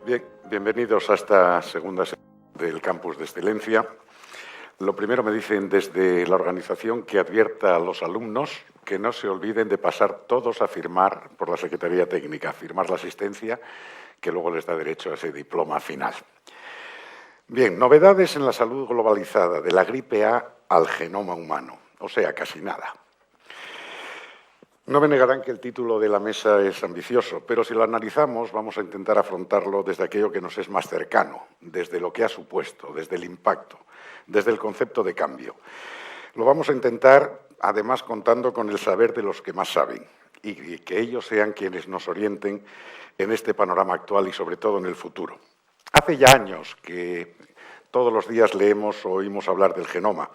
Bien, bienvenidos a esta segunda sesión del Campus de Excelencia. Lo primero me dicen desde la organización que advierta a los alumnos que no se olviden de pasar todos a firmar por la Secretaría Técnica, firmar la asistencia, que luego les da derecho a ese diploma final. Bien, novedades en la salud globalizada, de la gripe A al genoma humano, o sea, casi nada. No me negarán que el título de la mesa es ambicioso, pero si lo analizamos vamos a intentar afrontarlo desde aquello que nos es más cercano, desde lo que ha supuesto, desde el impacto, desde el concepto de cambio. Lo vamos a intentar, además, contando con el saber de los que más saben y que ellos sean quienes nos orienten en este panorama actual y, sobre todo, en el futuro. Hace ya años que todos los días leemos o oímos hablar del genoma.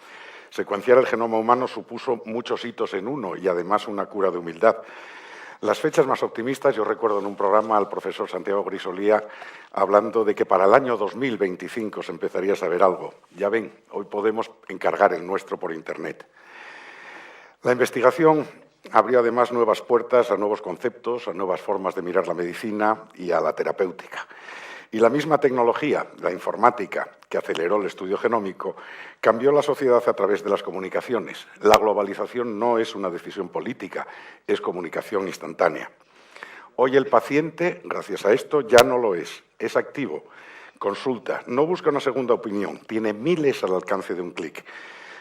Secuenciar el genoma humano supuso muchos hitos en uno y, además, una cura de humildad. Las fechas más optimistas, yo recuerdo en un programa al profesor Santiago Grisolía hablando de que para el año 2025 se empezaría a saber algo. Ya ven, hoy podemos encargar el nuestro por Internet. La investigación abrió además nuevas puertas a nuevos conceptos, a nuevas formas de mirar la medicina y a la terapéutica. Y la misma tecnología, la informática, que aceleró el estudio genómico, cambió la sociedad a través de las comunicaciones. La globalización no es una decisión política, es comunicación instantánea. Hoy el paciente, gracias a esto, ya no lo es activo, consulta, no busca una segunda opinión, tiene miles al alcance de un clic.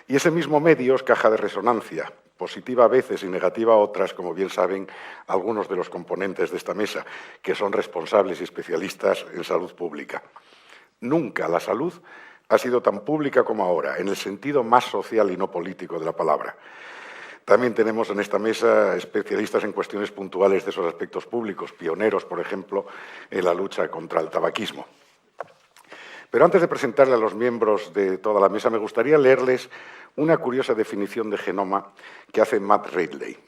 Y ese mismo medio es caja de resonancia, positiva a veces y negativa a otras, como bien saben algunos de los componentes de esta mesa, que son responsables y especialistas en salud pública. Nunca la salud ha sido tan pública como ahora, en el sentido más social y no político de la palabra. También tenemos en esta mesa especialistas en cuestiones puntuales de esos aspectos públicos, pioneros, por ejemplo, en la lucha contra el tabaquismo. Pero antes de presentarle a los miembros de toda la mesa, me gustaría leerles una curiosa definición de genoma que hace Matt Ridley.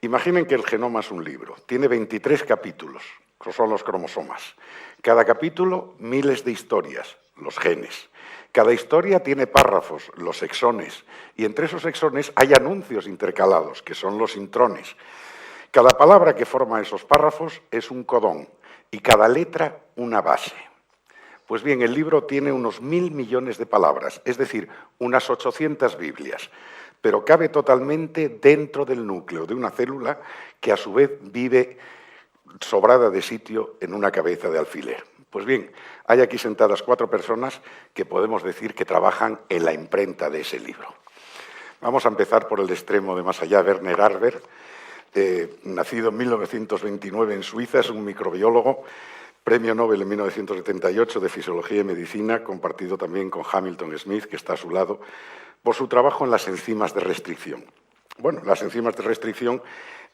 Imaginen que el genoma es un libro, tiene 23 capítulos, que son los cromosomas. Cada capítulo, miles de historias, los genes. Cada historia tiene párrafos, los exones, y entre esos exones hay anuncios intercalados, que son los intrones. Cada palabra que forma esos párrafos es un codón, y cada letra una base. Pues bien, el libro tiene unos 1.000 millones de palabras, es decir, unas 800 Biblias, pero cabe totalmente dentro del núcleo de una célula que a su vez vive sobrada de sitio en una cabeza de alfiler. Pues bien, hay aquí sentadas 4 personas que podemos decir que trabajan en la imprenta de ese libro. Vamos a empezar por el extremo de más allá. Werner Arber, nacido en 1929 en Suiza, es un microbiólogo, Premio Nobel en 1978 de Fisiología y Medicina, compartido también con Hamilton Smith, que está a su lado, por su trabajo en las enzimas de restricción. Bueno, las enzimas de restricción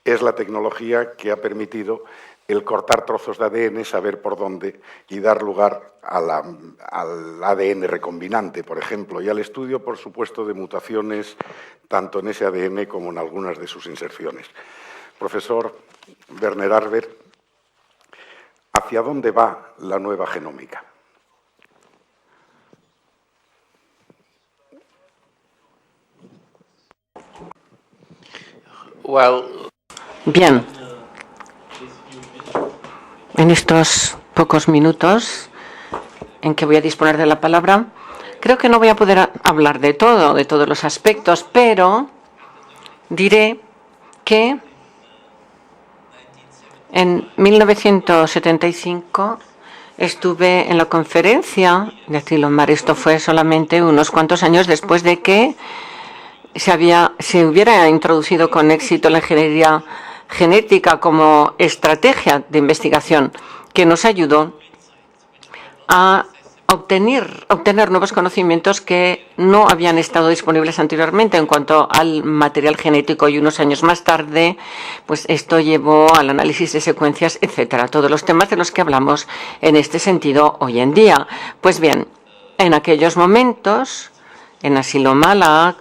es la tecnología que ha permitido el cortar trozos de ADN, saber por dónde y dar lugar al ADN recombinante, por ejemplo, y al estudio, por supuesto, de mutaciones tanto en ese ADN como en algunas de sus inserciones. Profesor Werner Arber, ¿hacia dónde va la nueva genómica? Bien, en estos pocos minutos en que voy a disponer de la palabra, creo que no voy a poder hablar de todos los aspectos, pero diré que en 1975 estuve en la conferencia de Asilomar. Esto fue solamente unos cuantos años después de que se hubiera introducido con éxito la ingeniería genética como estrategia de investigación que nos ayudó a obtener nuevos conocimientos que no habían estado disponibles anteriormente en cuanto al material genético, y unos años más tarde pues esto llevó al análisis de secuencias, etcétera, todos los temas de los que hablamos en este sentido hoy en día. Pues bien, en aquellos momentos en Asilomala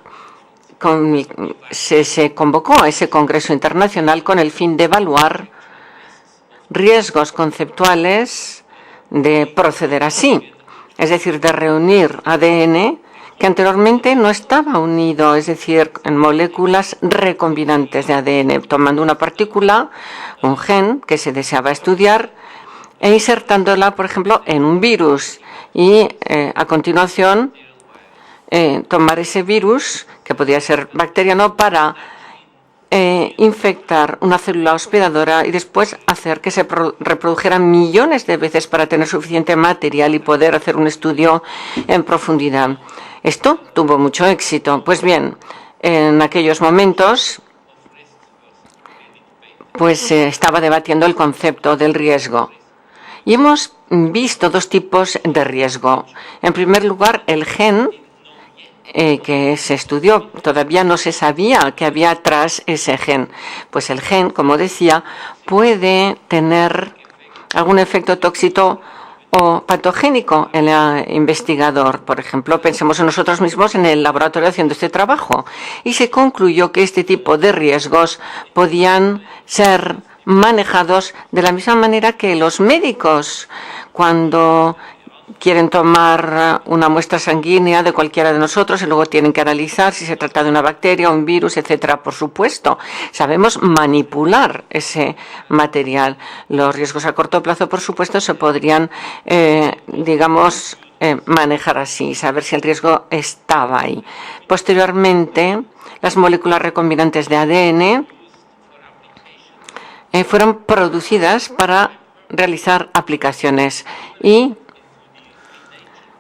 se convocó a ese congreso internacional con el fin de evaluar riesgos conceptuales de proceder así. Es decir, de reunir ADN que anteriormente no estaba unido, es decir, en moléculas recombinantes de ADN, tomando una partícula, un gen que se deseaba estudiar, e insertándola, por ejemplo, en un virus y a continuación tomar ese virus, que podía ser bacteriano, para infectar una célula hospedadora y después hacer que se reprodujera millones de veces para tener suficiente material y poder hacer un estudio en profundidad. Esto tuvo mucho éxito. Pues bien, en aquellos momentos pues se estaba debatiendo el concepto del riesgo. Y hemos visto dos tipos de riesgo. En primer lugar, el gen que se estudió. Todavía no se sabía qué había tras ese gen. Pues el gen, como decía, puede tener algún efecto tóxico o patogénico en el investigador. Por ejemplo, pensemos en nosotros mismos en el laboratorio haciendo este trabajo. Y se concluyó que este tipo de riesgos podían ser manejados de la misma manera que los médicos cuando quieren tomar una muestra sanguínea de cualquiera de nosotros y luego tienen que analizar si se trata de una bacteria, un virus, etcétera. Por supuesto, sabemos manipular ese material. Los riesgos a corto plazo, por supuesto, se podrían, manejar así, saber si el riesgo estaba ahí. Posteriormente, las moléculas recombinantes de ADN fueron producidas para realizar aplicaciones y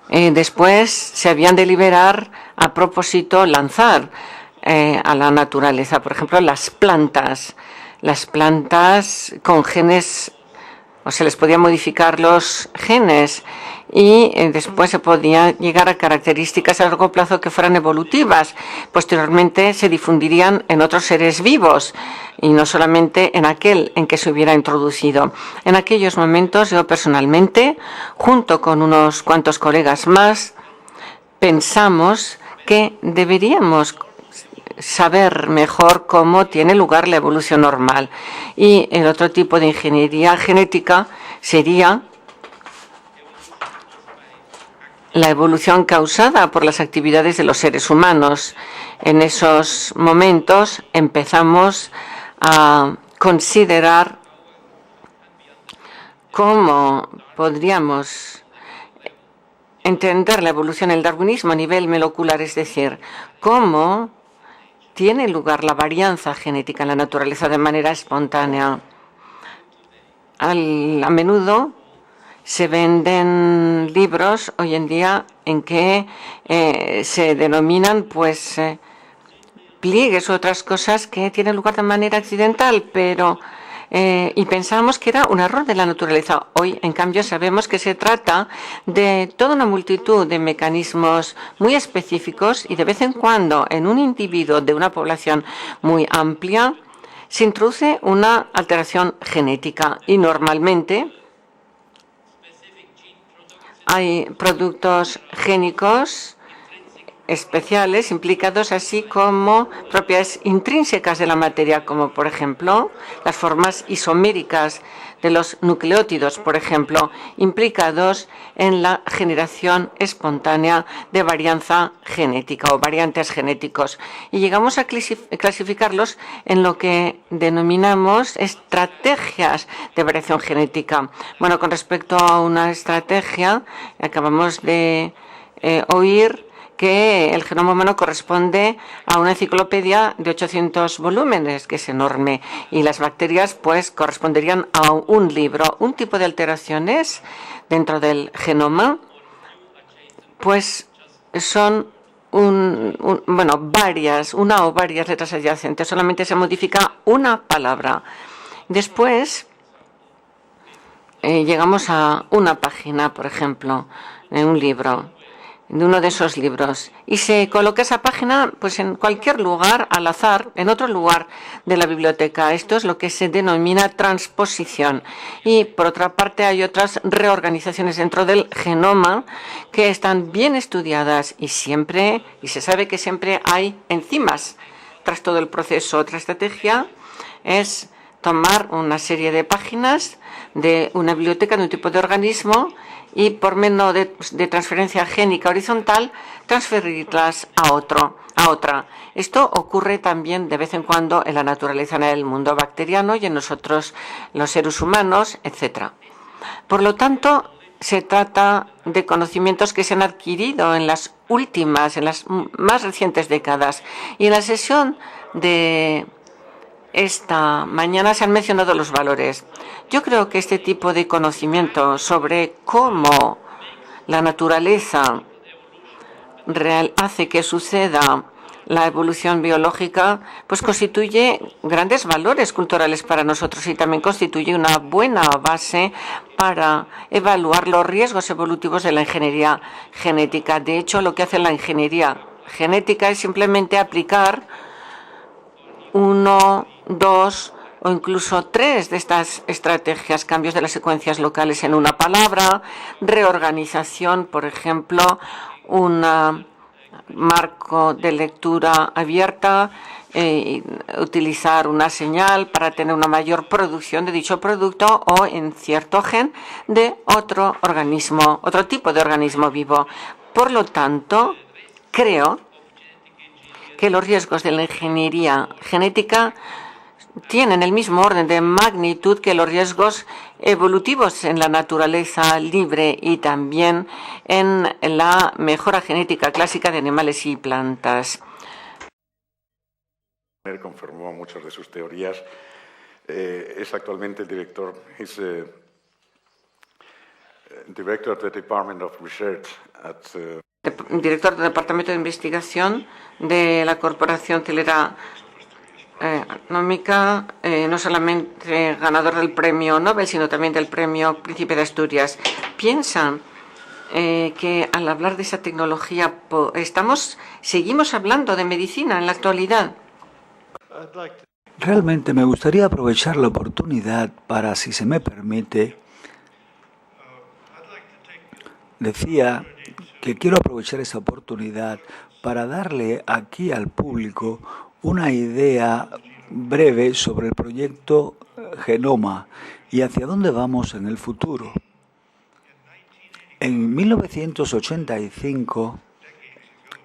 después se habían de liberar a propósito, lanzar a la naturaleza. Por ejemplo, las plantas con genes, o se les podía modificar los genes y después se podía llegar a características a largo plazo que fueran evolutivas. Posteriormente se difundirían en otros seres vivos y no solamente en aquel en que se hubiera introducido. En aquellos momentos yo personalmente, junto con unos cuantos colegas más, pensamos que deberíamos saber mejor cómo tiene lugar la evolución normal. Y el otro tipo de ingeniería genética sería la evolución causada por las actividades de los seres humanos. En esos momentos empezamos a considerar cómo podríamos entender la evolución, el darwinismo a nivel molecular, es decir, cómo tiene lugar la varianza genética en la naturaleza de manera espontánea. A menudo se venden libros hoy en día en que se denominan pliegues u otras cosas que tienen lugar de manera accidental, pero y pensábamos que era un error de la naturaleza. Hoy, en cambio, sabemos que se trata de toda una multitud de mecanismos muy específicos y de vez en cuando en un individuo de una población muy amplia se introduce una alteración genética y normalmente hay productos génicos especiales implicados, así como propiedades intrínsecas de la materia, como por ejemplo las formas isoméricas de los nucleótidos, por ejemplo, implicados en la generación espontánea de varianza genética o variantes genéticos. Y llegamos a clasificarlos en lo que denominamos estrategias de variación genética. Bueno, con respecto a una estrategia, acabamos de oír que el genoma humano corresponde a una enciclopedia de 800 volúmenes, que es enorme, y las bacterias pues corresponderían a un libro. Un tipo de alteraciones dentro del genoma pues son una o varias letras adyacentes, solamente se modifica una palabra. Después llegamos a una página, por ejemplo, en un libro, de uno de esos libros, y se coloca esa página pues en cualquier lugar al azar, en otro lugar de la biblioteca. Esto es lo que se denomina transposición. Y por otra parte hay otras reorganizaciones dentro del genoma que están bien estudiadas y se sabe que siempre hay enzimas tras todo el proceso. Otra estrategia es tomar una serie de páginas de una biblioteca de un tipo de organismo y por medio de transferencia génica horizontal transferirlas a otra. Esto ocurre también de vez en cuando en la naturaleza, en el mundo bacteriano y en nosotros, los seres humanos, etc. Por lo tanto, se trata de conocimientos que se han adquirido en las más recientes décadas. Y en la sesión de esta mañana se han mencionado los valores. Yo creo que este tipo de conocimiento sobre cómo la naturaleza real hace que suceda la evolución biológica, pues constituye grandes valores culturales para nosotros y también constituye una buena base para evaluar los riesgos evolutivos de la ingeniería genética. De hecho, lo que hace la ingeniería genética es simplemente aplicar 1, 2 o incluso 3 de estas estrategias: cambios de las secuencias locales en una palabra, reorganización, por ejemplo, un marco de lectura abierta, utilizar una señal para tener una mayor producción de dicho producto o en cierto gen de otro tipo de organismo vivo. Por lo tanto, creo que los riesgos de la ingeniería genética tienen el mismo orden de magnitud que los riesgos evolutivos en la naturaleza libre y también en la mejora genética clásica de animales y plantas. Confirmó muchas de sus teorías. Es actualmente el director, director del Department of Research director del Departamento de Investigación de la Corporación Celera Económica, no solamente ganador del premio Nobel, sino también del premio Príncipe de Asturias. ¿Piensan que al hablar de esa tecnología seguimos hablando de medicina en la actualidad? Realmente me gustaría aprovechar la oportunidad para, si se me permite, decía que quiero aprovechar esa oportunidad para darle aquí al público una idea breve sobre el proyecto Genoma y hacia dónde vamos en el futuro. En 1985,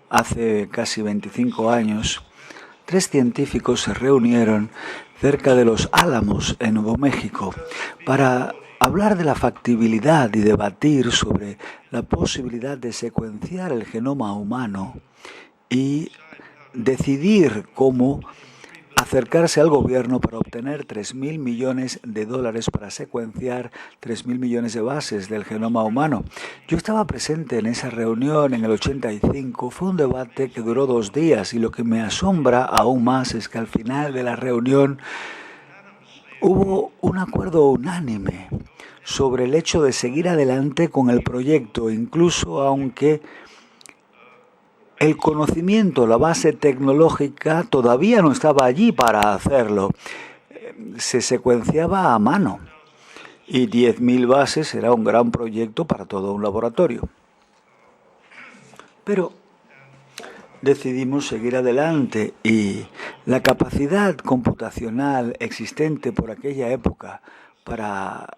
hace casi 25 años, 3 científicos se reunieron cerca de Los Álamos, en Nuevo México, para hablar de la factibilidad y debatir sobre la posibilidad de secuenciar el genoma humano y decidir cómo acercarse al gobierno para obtener $3.000 millones para secuenciar 3.000 millones de bases del genoma humano. Yo estaba presente en esa reunión en el 85, fue un debate que duró 2 días y lo que me asombra aún más es que al final de la reunión hubo un acuerdo unánime sobre el hecho de seguir adelante con el proyecto, incluso aunque el conocimiento, la base tecnológica todavía no estaba allí para hacerlo. Se secuenciaba a mano y 10.000 bases era un gran proyecto para todo un laboratorio. Pero decidimos seguir adelante y la capacidad computacional existente por aquella época para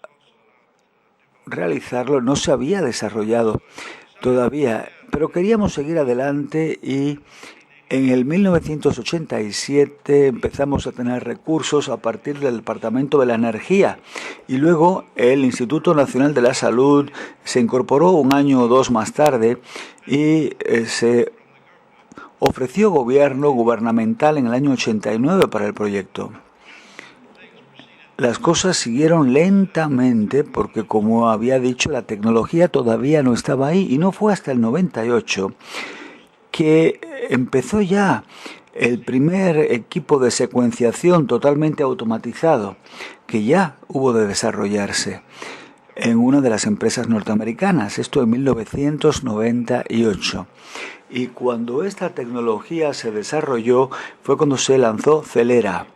realizarlo no se había desarrollado todavía, pero queríamos seguir adelante y en el 1987 empezamos a tener recursos a partir del Departamento de la Energía y luego el Instituto Nacional de la Salud se incorporó 1 año o 2 más tarde y se ofreció gobierno gubernamental en el año 89 para el proyecto. Las cosas siguieron lentamente porque, como había dicho, la tecnología todavía no estaba ahí y no fue hasta el 98 que empezó ya el primer equipo de secuenciación totalmente automatizado que ya hubo de desarrollarse en una de las empresas norteamericanas, esto en 1998. Y cuando esta tecnología se desarrolló fue cuando se lanzó Celera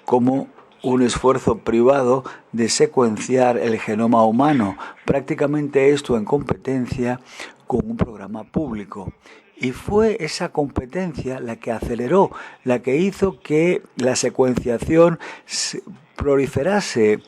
como un esfuerzo privado de secuenciar el genoma humano, prácticamente esto en competencia con un programa público. Y fue esa competencia la que aceleró, la que hizo que la secuenciación proliferase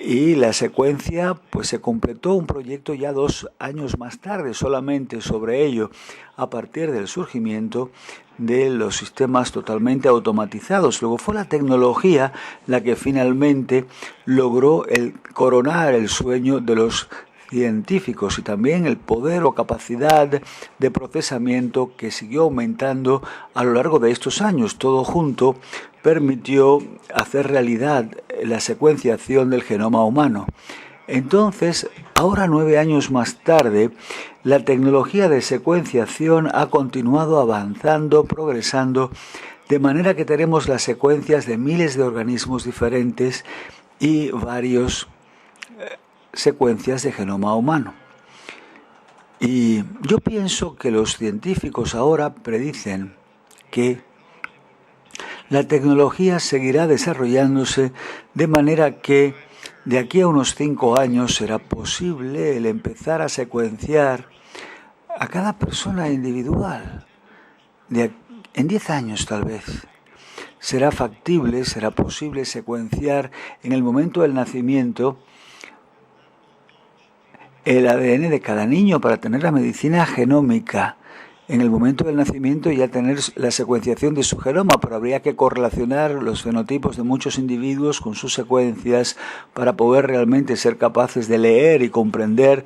y la secuencia pues se completó un proyecto ya 2 años más tarde solamente sobre ello, a partir del surgimiento de los sistemas totalmente automatizados. Luego fue la tecnología la que finalmente logró coronar el sueño de los científicos y también el poder o capacidad de procesamiento que siguió aumentando a lo largo de estos años. Todo junto permitió hacer realidad la secuenciación del genoma humano. Entonces, ahora 9 años más tarde, la tecnología de secuenciación ha continuado avanzando, progresando, de manera que tenemos las secuencias de miles de organismos diferentes y varios secuencias de genoma humano. Y yo pienso que los científicos ahora predicen que la tecnología seguirá desarrollándose de manera que de aquí a unos 5 años será posible el empezar a secuenciar a cada persona individual. En 10 años tal vez será factible, será posible secuenciar en el momento del nacimiento el ADN de cada niño para tener la medicina genómica. En el momento del nacimiento ya tener la secuenciación de su genoma, pero habría que correlacionar los fenotipos de muchos individuos con sus secuencias para poder realmente ser capaces de leer y comprender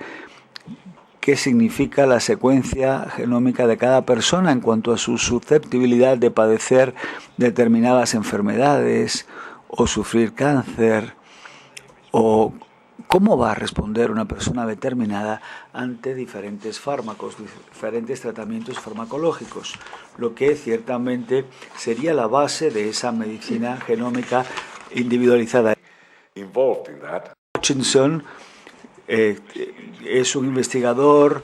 qué significa la secuencia genómica de cada persona en cuanto a su susceptibilidad de padecer determinadas enfermedades o sufrir cáncer o cómo va a responder una persona determinada ante diferentes fármacos, diferentes tratamientos farmacológicos, lo que ciertamente sería la base de esa medicina genómica individualizada. Hutchinson es un investigador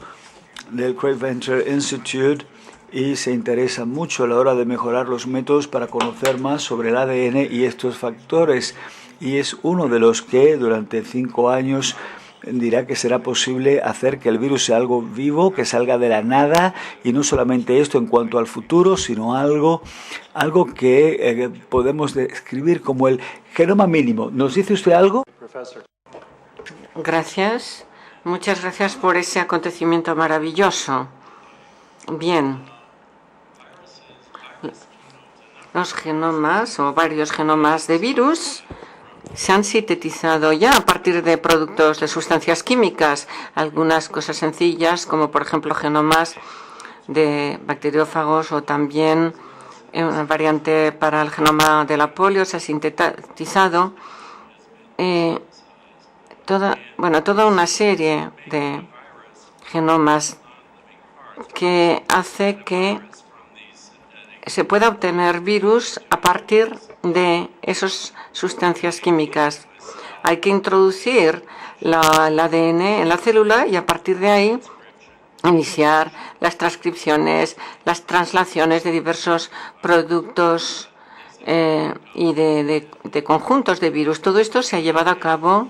del Craig Venter Institute y se interesa mucho a la hora de mejorar los métodos para conocer más sobre el ADN y estos factores. Y es uno de los que durante 5 años dirá que será posible hacer que el virus sea algo vivo, que salga de la nada, y no solamente esto en cuanto al futuro, sino algo que podemos describir como el genoma mínimo. ¿Nos dice usted algo? Gracias. Muchas gracias por ese acontecimiento maravilloso. Bien. Los genomas o varios genomas de virus se han sintetizado ya a partir de productos de sustancias químicas, algunas cosas sencillas como por ejemplo genomas de bacteriófagos o también una variante para el genoma de la polio se ha sintetizado toda una serie de genomas que hace que se pueda obtener virus a partir de esas sustancias químicas. Hay que introducir el ADN en la célula y a partir de ahí iniciar las transcripciones, las translaciones de diversos productos y de conjuntos de virus. Todo esto se ha llevado a cabo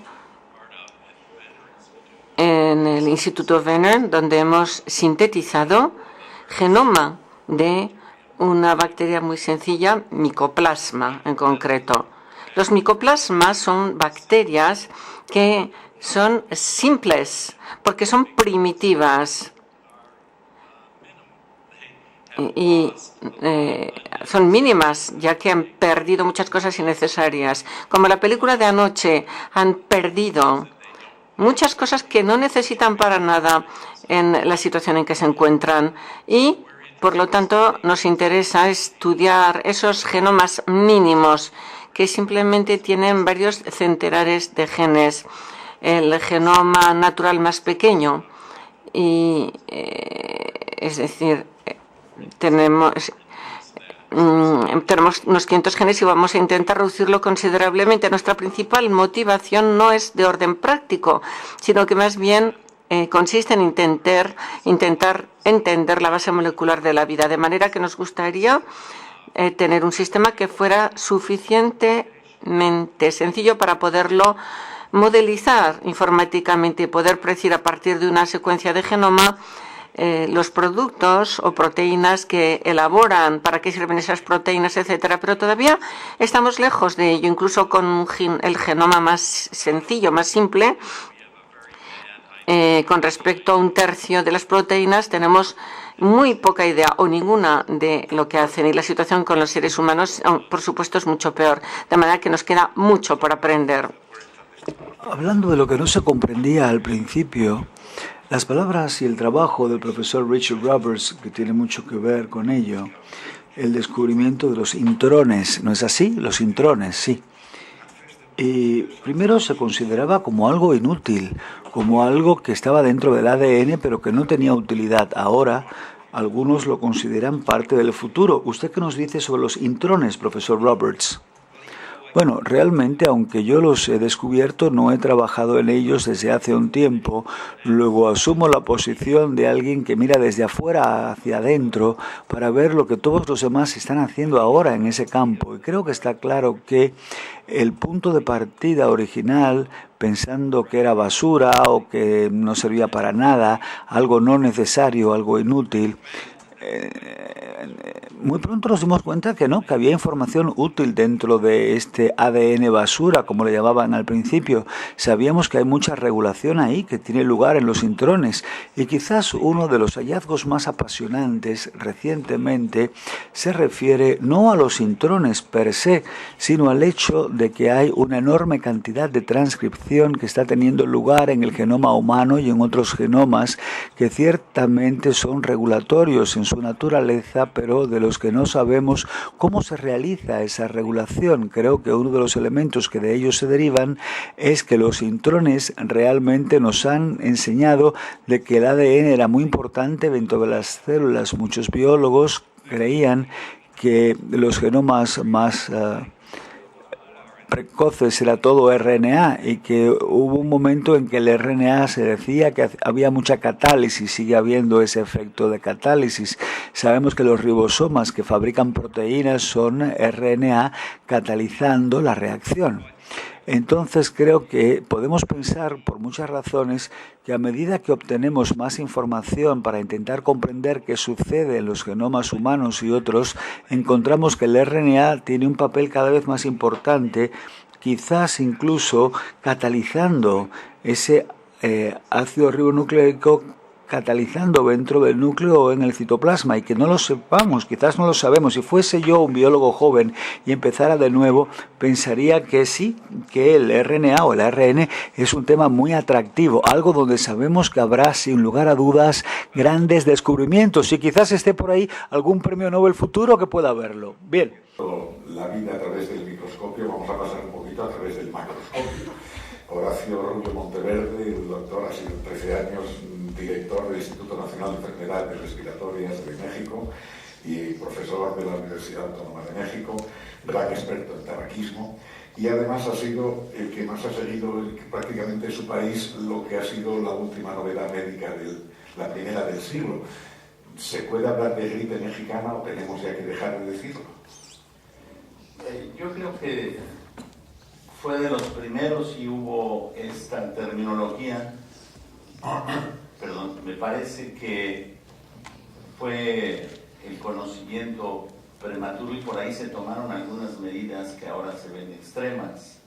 en el Instituto Venner, donde hemos sintetizado genoma de una bacteria muy sencilla, micoplasma en concreto. Los micoplasmas son bacterias que son simples porque son primitivas y son mínimas, ya que han perdido muchas cosas innecesarias. Como la película de anoche, han perdido muchas cosas que no necesitan para nada en la situación en que se encuentran y por lo tanto, nos interesa estudiar esos genomas mínimos que simplemente tienen varios centenares de genes, el genoma natural más pequeño. Y, es decir, tenemos unos 500 genes y vamos a intentar reducirlo considerablemente. Nuestra principal motivación no es de orden práctico, sino que más bien consiste en intentar entender la base molecular de la vida, de manera que nos gustaría tener un sistema que fuera suficientemente sencillo para poderlo modelizar informáticamente y poder predecir a partir de una secuencia de genoma los productos o proteínas que elaboran, para qué sirven esas proteínas, etcétera, pero todavía estamos lejos de ello. Incluso con el genoma más sencillo, más simple, con respecto a 1/3 de las proteínas, tenemos muy poca idea o ninguna de lo que hacen, y la situación con los seres humanos, por supuesto, es mucho peor, de manera que nos queda mucho por aprender. Hablando de lo que no se comprendía al principio, las palabras y el trabajo del profesor Richard Roberts, que tiene mucho que ver con ello, el descubrimiento de los intrones, ¿no es así? Los intrones, sí. Y primero se consideraba como algo inútil, como algo que estaba dentro del ADN pero que no tenía utilidad. Ahora algunos lo consideran parte del futuro. ¿Usted qué nos dice sobre los intrones, profesor Roberts? Bueno, realmente, aunque yo los he descubierto, no he trabajado en ellos desde hace un tiempo. Luego asumo la posición de alguien que mira desde afuera hacia adentro para ver lo que todos los demás están haciendo ahora en ese campo. Y creo que está claro que el punto de partida original, pensando que era basura o que no servía para nada, algo no necesario, algo inútil, muy pronto nos dimos cuenta que no, que había información útil dentro de este ADN basura, como le llamaban al principio. Sabíamos que hay mucha regulación ahí que tiene lugar en los intrones, y quizás uno de los hallazgos más apasionantes recientemente se refiere no a los intrones per se, sino al hecho de que hay una enorme cantidad de transcripción que está teniendo lugar en el genoma humano y en otros genomas que ciertamente son regulatorios en su naturaleza, pero de los que no sabemos cómo se realiza esa regulación. Creo que uno de los elementos que de ellos se derivan es que los intrones realmente nos han enseñado de que el ADN era muy importante dentro de las células. Muchos biólogos creían que los genomas más precoces era todo RNA, y que hubo un momento en que el RNA se decía que había mucha catálisis, sigue habiendo ese efecto de catálisis. Sabemos que los ribosomas que fabrican proteínas son RNA catalizando la reacción. Entonces creo que podemos pensar por muchas razones que a medida que obtenemos más información para intentar comprender qué sucede en los genomas humanos y otros, encontramos que el RNA tiene un papel cada vez más importante, quizás incluso catalizando ese ácido ribonucleico, catalizando dentro del núcleo o en el citoplasma, y que no lo sepamos, quizás no lo sabemos. Si fuese yo un biólogo joven y empezara de nuevo, pensaría que sí, que el RNA o el ARN es un tema muy atractivo, algo donde sabemos que habrá, sin lugar a dudas, grandes descubrimientos, y quizás esté por ahí algún premio Nobel futuro que pueda verlo. Bien. La vida a través del microscopio, vamos a pasar un poquito a través del macroscopio. Horacio Rubio Monteverde, el doctor, ha sido 13 años director del Instituto Nacional de Enfermedades Respiratorias de México y profesor de la Universidad Autónoma de México, gran experto en tabaquismo, y además ha sido el que más ha seguido prácticamente en su país lo que ha sido la última novedad médica, la primera del siglo. ¿Se puede hablar de gripe mexicana o tenemos ya que dejar de decirlo? Yo creo que fue de los primeros y hubo esta terminología. Perdón, me parece que fue el conocimiento prematuro, y por ahí se tomaron algunas medidas que ahora se ven extremas,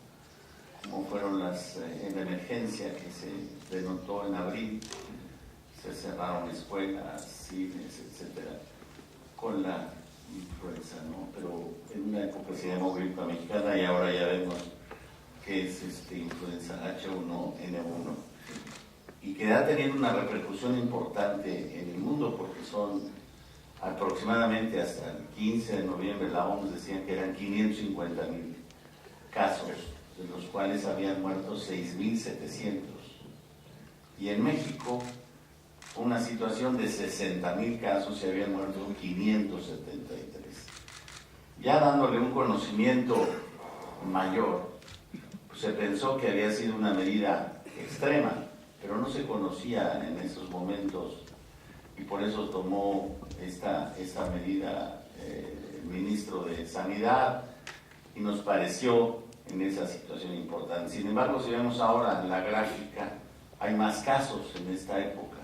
como fueron las en la emergencia que se denotó en abril. Se cerraron escuelas, cines, etcétera, con la influenza, ¿no? Pero en una época se llamó gripe mexicana y ahora ya vemos que es influenza H1N1, y que ha tenido una repercusión importante en el mundo, porque son aproximadamente hasta el 15 de noviembre, la OMS decía que eran 550,000 casos, de los cuales habían muerto 6,700. Y en México, una situación de 60,000 casos, y habían muerto 573. Ya dándole un conocimiento mayor, pues se pensó que había sido una medida extrema, pero no se conocía en esos momentos, y por eso tomó esta medida el ministro de Sanidad, y nos pareció en esa situación importante. Sin embargo, si vemos ahora la gráfica, hay más casos en esta época,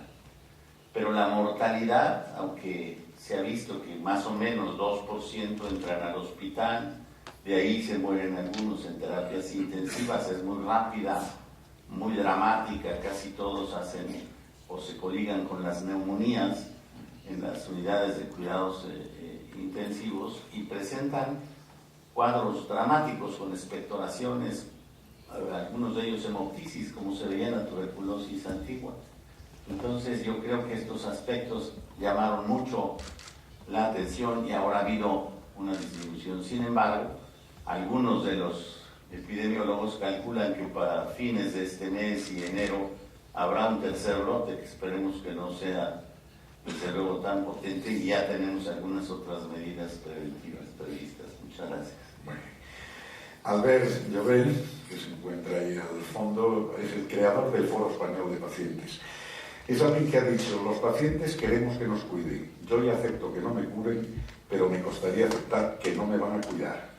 pero la mortalidad, aunque se ha visto que más o menos 2% entran al hospital, de ahí se mueren algunos en terapias intensivas, es muy rápida, muy dramática, casi todos hacen o se coligan con las neumonías en las unidades de cuidados intensivos y presentan cuadros dramáticos con expectoraciones, algunos de ellos hemoptisis, como se veía en la tuberculosis antigua. Entonces yo creo que estos aspectos llamaron mucho la atención y ahora ha habido una disminución. Sin embargo, algunos de los epidemiólogos calculan que para fines de este mes y enero habrá un tercer brote, que esperemos que no sea desde luego tan potente, y ya tenemos algunas otras medidas preventivas previstas. Muchas gracias. Bueno. Albert Llobel, que se encuentra ahí al fondo, es el creador del Foro Español de Pacientes. Es alguien que ha dicho: los pacientes queremos que nos cuiden. Yo ya acepto que no me curen, pero me costaría aceptar que no me van a cuidar.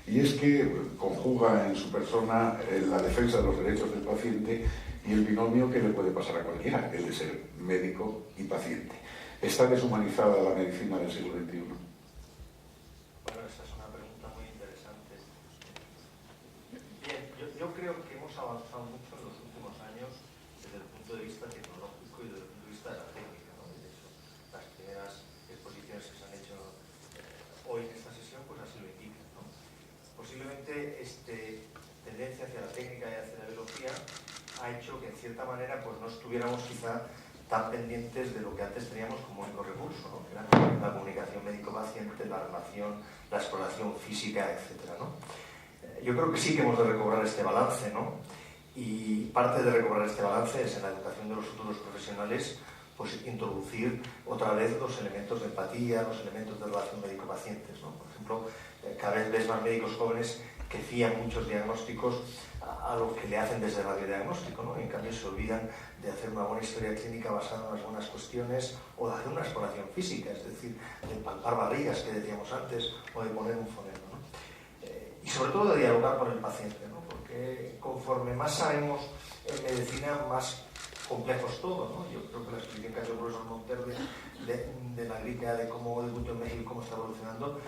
Y es que conjuga en su persona la defensa de los derechos del paciente y el binomio que le puede pasar a cualquiera, el de ser médico y paciente. ¿Está deshumanizada la medicina del siglo XXI? Bueno, esa es una pregunta muy interesante. Bien, yo creo que hemos avanzado mucho en los últimos años desde el punto de vista tecnológico y desde el punto de vista de la técnica, ¿no? De hecho, las primeras exposiciones que se han hecho hoy en esta sesión pues así lo indican, ¿no? Posiblemente tendencia hacia la técnica y hacia la biología ha hecho que en cierta manera pues no estuviéramos quizá tan pendientes de lo que antes teníamos como único recurso, ¿no? Que era la comunicación médico-paciente, la relación, la exploración física, etcétera, ¿no? Yo creo que sí que hemos de recobrar este balance, ¿no? Y parte de recobrar este balance es en la educación de los futuros profesionales pues introducir otra vez los elementos de empatía, los elementos de relación médico-pacientes, ¿no? Por ejemplo, cada vez ves más médicos jóvenes que fían muchos diagnósticos a lo que le hacen desde el radiodiagnóstico, ¿no? Y en cambio se olvidan de hacer una buena historia clínica basada en unas buenas cuestiones o de hacer una exploración física, es decir, de palpar barrigas que decíamos antes o de poner un fonema, ¿no? Y sobre todo de dialogar con el paciente, ¿no? Porque conforme más sabemos en medicina, más complejo es todo, ¿no? Yo creo que la explicación que ha hecho el profesor Monterde de la gripe A, de cómo debutó en México y cómo está evolucionando,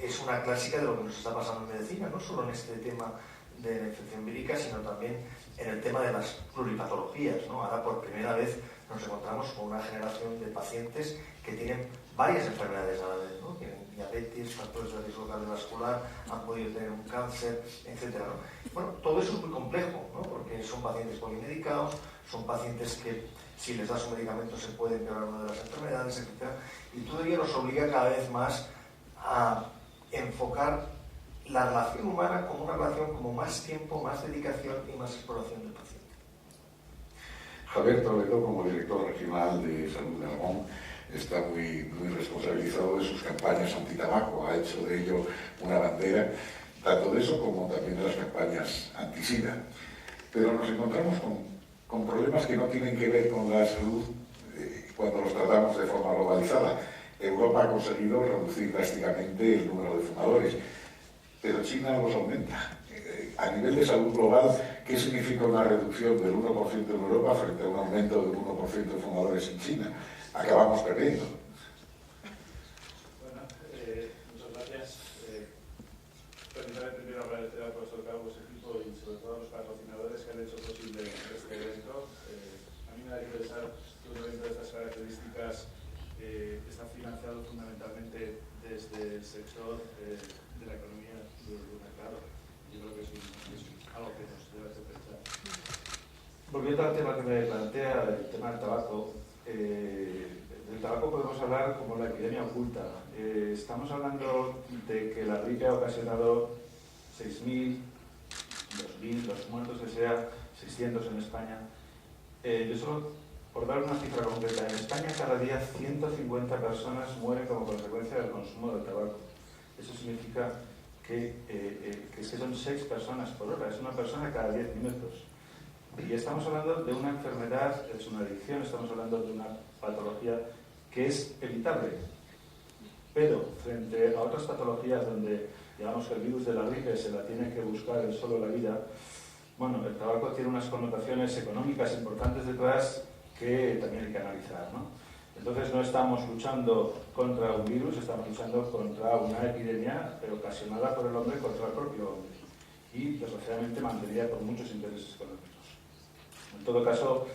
es una clásica de lo que nos está pasando en medicina, no solo en este tema de la infección vírica, sino también en el tema de las pluripatologías, ¿no? Ahora por primera vez nos encontramos con una generación de pacientes que tienen varias enfermedades a la vez, ¿no? Tienen diabetes, factores de riesgo cardiovascular, han podido tener un cáncer, etcétera, ¿no? Bueno, todo eso es muy complejo, ¿no? Porque son pacientes polimedicados, son pacientes que si les das un medicamento se puede empeorar una de las enfermedades, etcétera, y todo ello nos obliga cada vez más a enfocar la relación humana como una relación como más tiempo, más dedicación y más exploración del paciente. Javier Toledo, como director regional de Salud de Aragón, está muy responsabilizado de sus campañas antitabaco, ha hecho de ello una bandera, tanto de eso como también de las campañas antisida. Pero nos encontramos con problemas que no tienen que ver con la salud cuando los tratamos de forma globalizada. Europa ha conseguido reducir drásticamente el número de fumadores, pero China los aumenta. A nivel de salud global, ¿qué significa una reducción del 1% en Europa frente a un aumento del 1% de fumadores en China? Acabamos perdiendo. Bueno, muchas gracias. Permítame primero agradecer al profesor Calvo, su equipo y sobre todo a los patrocinadores que han hecho posible este evento. A mí me da interesar que un evento de estas características está financiado fundamentalmente desde el sector de la economía del mercado. Yo creo que es algo que nos debe hacer pensar. Volviendo al tema que me plantea, el tema del tabaco, del tabaco podemos hablar como la epidemia oculta. Estamos hablando de que la gripe ha ocasionado 6.000, 2.000, los muertos que sea, 600 en España. Yo solo, por dar una cifra concreta, en España cada día 150 personas mueren como consecuencia del consumo del tabaco. Eso significa que son 6 personas por hora, es una persona cada 10 minutos. Y estamos hablando de una enfermedad, es una adicción, estamos hablando de una patología que es evitable. Pero frente a otras patologías donde digamos que el virus de la gripe se la tiene que buscar en solo la vida, bueno, el tabaco tiene unas connotaciones económicas importantes detrás que también hay que analizar, ¿no? Entonces no estamos luchando contra un virus, estamos luchando contra una epidemia ocasionada por el hombre contra el propio hombre y desgraciadamente mantenida por muchos intereses económicos. En todo caso,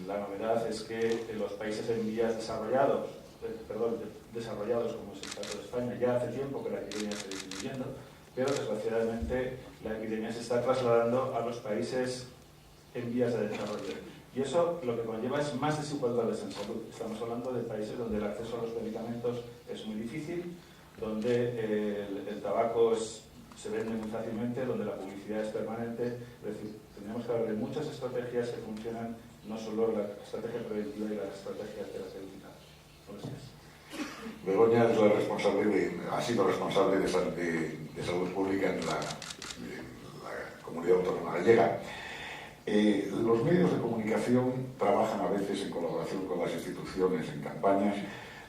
la novedad es que los países en vías desarrollados, como es el caso de España, ya hace tiempo que la epidemia está disminuyendo, pero desgraciadamente la epidemia se está trasladando a los países en vías de desarrollo. Y eso lo que conlleva es más desigualdades en salud. Estamos hablando de países donde el acceso a los medicamentos es muy difícil, donde el tabaco se vende muy fácilmente, donde la publicidad es permanente. Es decir, tenemos que hablar de muchas estrategias que funcionan, no solo la estrategia preventiva y la estrategia terapéutica. Gracias. Begoña es ha sido responsable de salud pública en la comunidad autónoma gallega. Los medios de comunicación trabajan a veces en colaboración con las instituciones en campañas.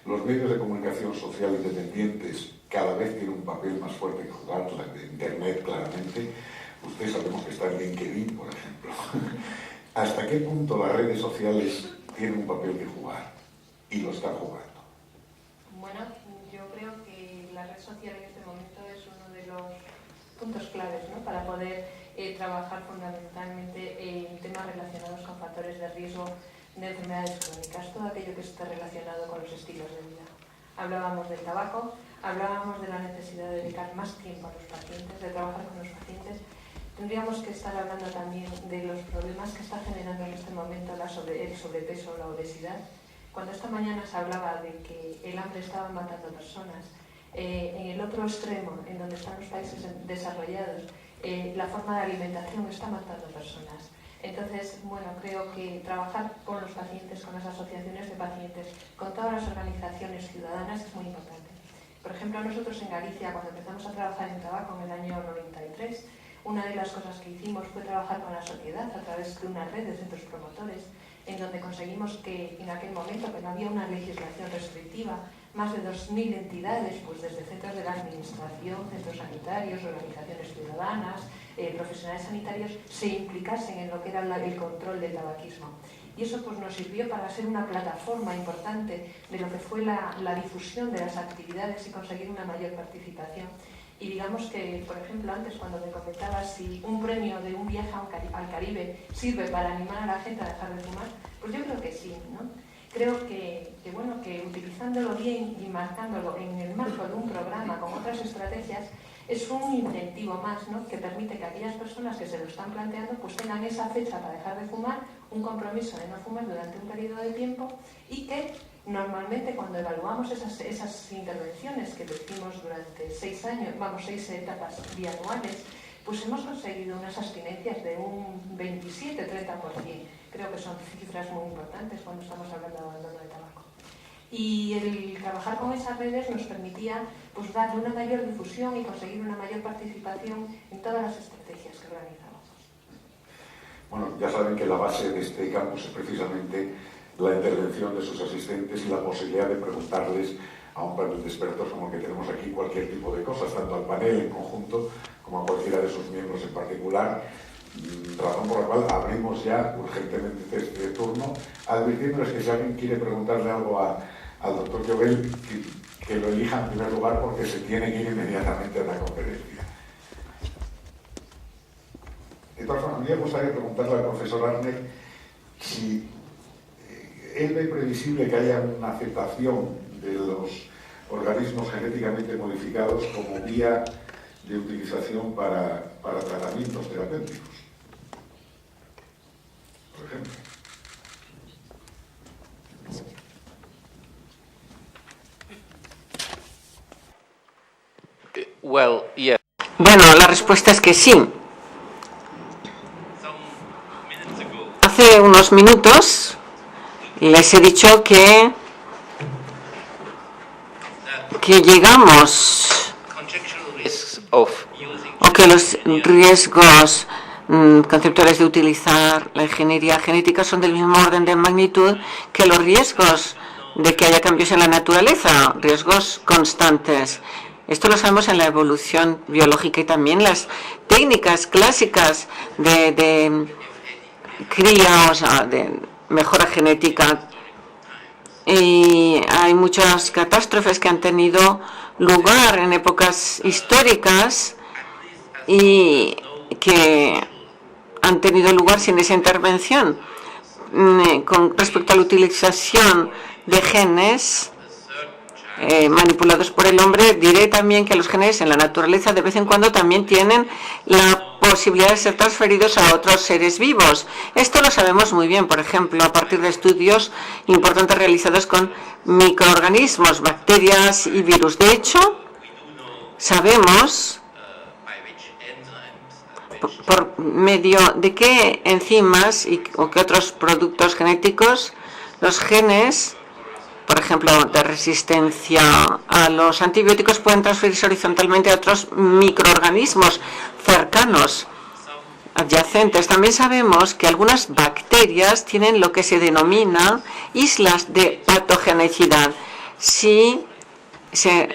Los medios de comunicación social independientes cada vez tienen un papel más fuerte que jugar, la de Internet claramente. Ustedes sabemos que está en LinkedIn, por ejemplo. ¿Hasta qué punto las redes sociales tienen un papel que jugar? Y lo están jugando. Bueno, yo creo que la red social en este momento es uno de los puntos claves, ¿no?, para poder trabajar fundamentalmente en temas relacionados con factores de riesgo de enfermedades crónicas, todo aquello que esté relacionado con los estilos de vida. Hablábamos del tabaco, hablábamos de la necesidad de dedicar más tiempo a los pacientes, de trabajar con los pacientes. Tendríamos que estar hablando también de los problemas que está generando en este momento el sobrepeso o la obesidad. Cuando esta mañana se hablaba de que el hambre estaba matando personas, en el otro extremo, en donde están los países desarrollados, la forma de alimentación está matando personas. Entonces, bueno, creo que trabajar con los pacientes, con las asociaciones de pacientes, con todas las organizaciones ciudadanas es muy importante. Por ejemplo, nosotros en Galicia, cuando empezamos a trabajar en tabaco en el año 93, una de las cosas que hicimos fue trabajar con la sociedad a través de una red de centros promotores, en donde conseguimos que en aquel momento, que no había una legislación restrictiva, más de 2.000 entidades, pues desde centros de la administración, centros sanitarios, organizaciones ciudadanas, profesionales sanitarios, se implicasen en lo que era el control del tabaquismo. Y eso pues nos sirvió para ser una plataforma importante de lo que fue la difusión de las actividades y conseguir una mayor participación. Y digamos que, por ejemplo, antes cuando me comentabas si un premio de un viaje al Caribe sirve para animar a la gente a dejar de fumar, pues yo creo que sí, ¿no? Creo que utilizándolo bien y marcándolo en el marco de un programa con otras estrategias es un incentivo más, ¿no?, que permite que aquellas personas que se lo están planteando pues tengan esa fecha para dejar de fumar, un compromiso de no fumar durante un periodo de tiempo y que normalmente cuando evaluamos esas intervenciones que decimos durante 6 años, 6 etapas bianuales, pues hemos conseguido unas abstinencias de un 27-30%. Creo que son cifras muy importantes cuando estamos hablando de abandono de tabaco. Y el trabajar con esas redes nos permitía pues darle una mayor difusión y conseguir una mayor participación en todas las estrategias que organizamos. Bueno, ya saben que la base de este campus es precisamente la intervención de sus asistentes y la posibilidad de preguntarles a un panel de expertos como el que tenemos aquí cualquier tipo de cosas, tanto al panel en conjunto como a cualquiera de sus miembros en particular, razón por la cual abrimos ya urgentemente este turno, advirtiéndoles que si alguien quiere preguntarle algo al doctor Llobel, que lo elija en primer lugar porque se tiene que ir inmediatamente a la conferencia. De todas formas, me gustaría preguntarle al profesor Arneg si él ve previsible que haya una aceptación de los organismos genéticamente modificados como vía de utilización para tratamientos terapéuticos, por ejemplo. Well, yeah. Bueno, la respuesta es que sí. Hace unos minutos les he dicho que llegamos o que los riesgos conceptuales de utilizar la ingeniería genética son del mismo orden de magnitud que los riesgos de que haya cambios en la naturaleza, riesgos constantes. Esto lo sabemos en la evolución biológica y también las técnicas clásicas de cría, o sea, de mejora genética, y hay muchas catástrofes que han tenido lugar en épocas históricas y que han tenido lugar sin esa intervención. Con respecto a la utilización de genes manipulados por el hombre, diré también que los genes en la naturaleza de vez en cuando también tienen la posibilidad de ser transferidos a otros seres vivos. Esto lo sabemos muy bien, por ejemplo, a partir de estudios importantes realizados con microorganismos, bacterias y virus. De hecho, sabemos por medio de qué enzimas o qué otros productos genéticos los genes, por ejemplo, de resistencia a los antibióticos, pueden transferirse horizontalmente a otros microorganismos cercanos, adyacentes. También sabemos que algunas bacterias tienen lo que se denomina islas de patogenicidad. Si se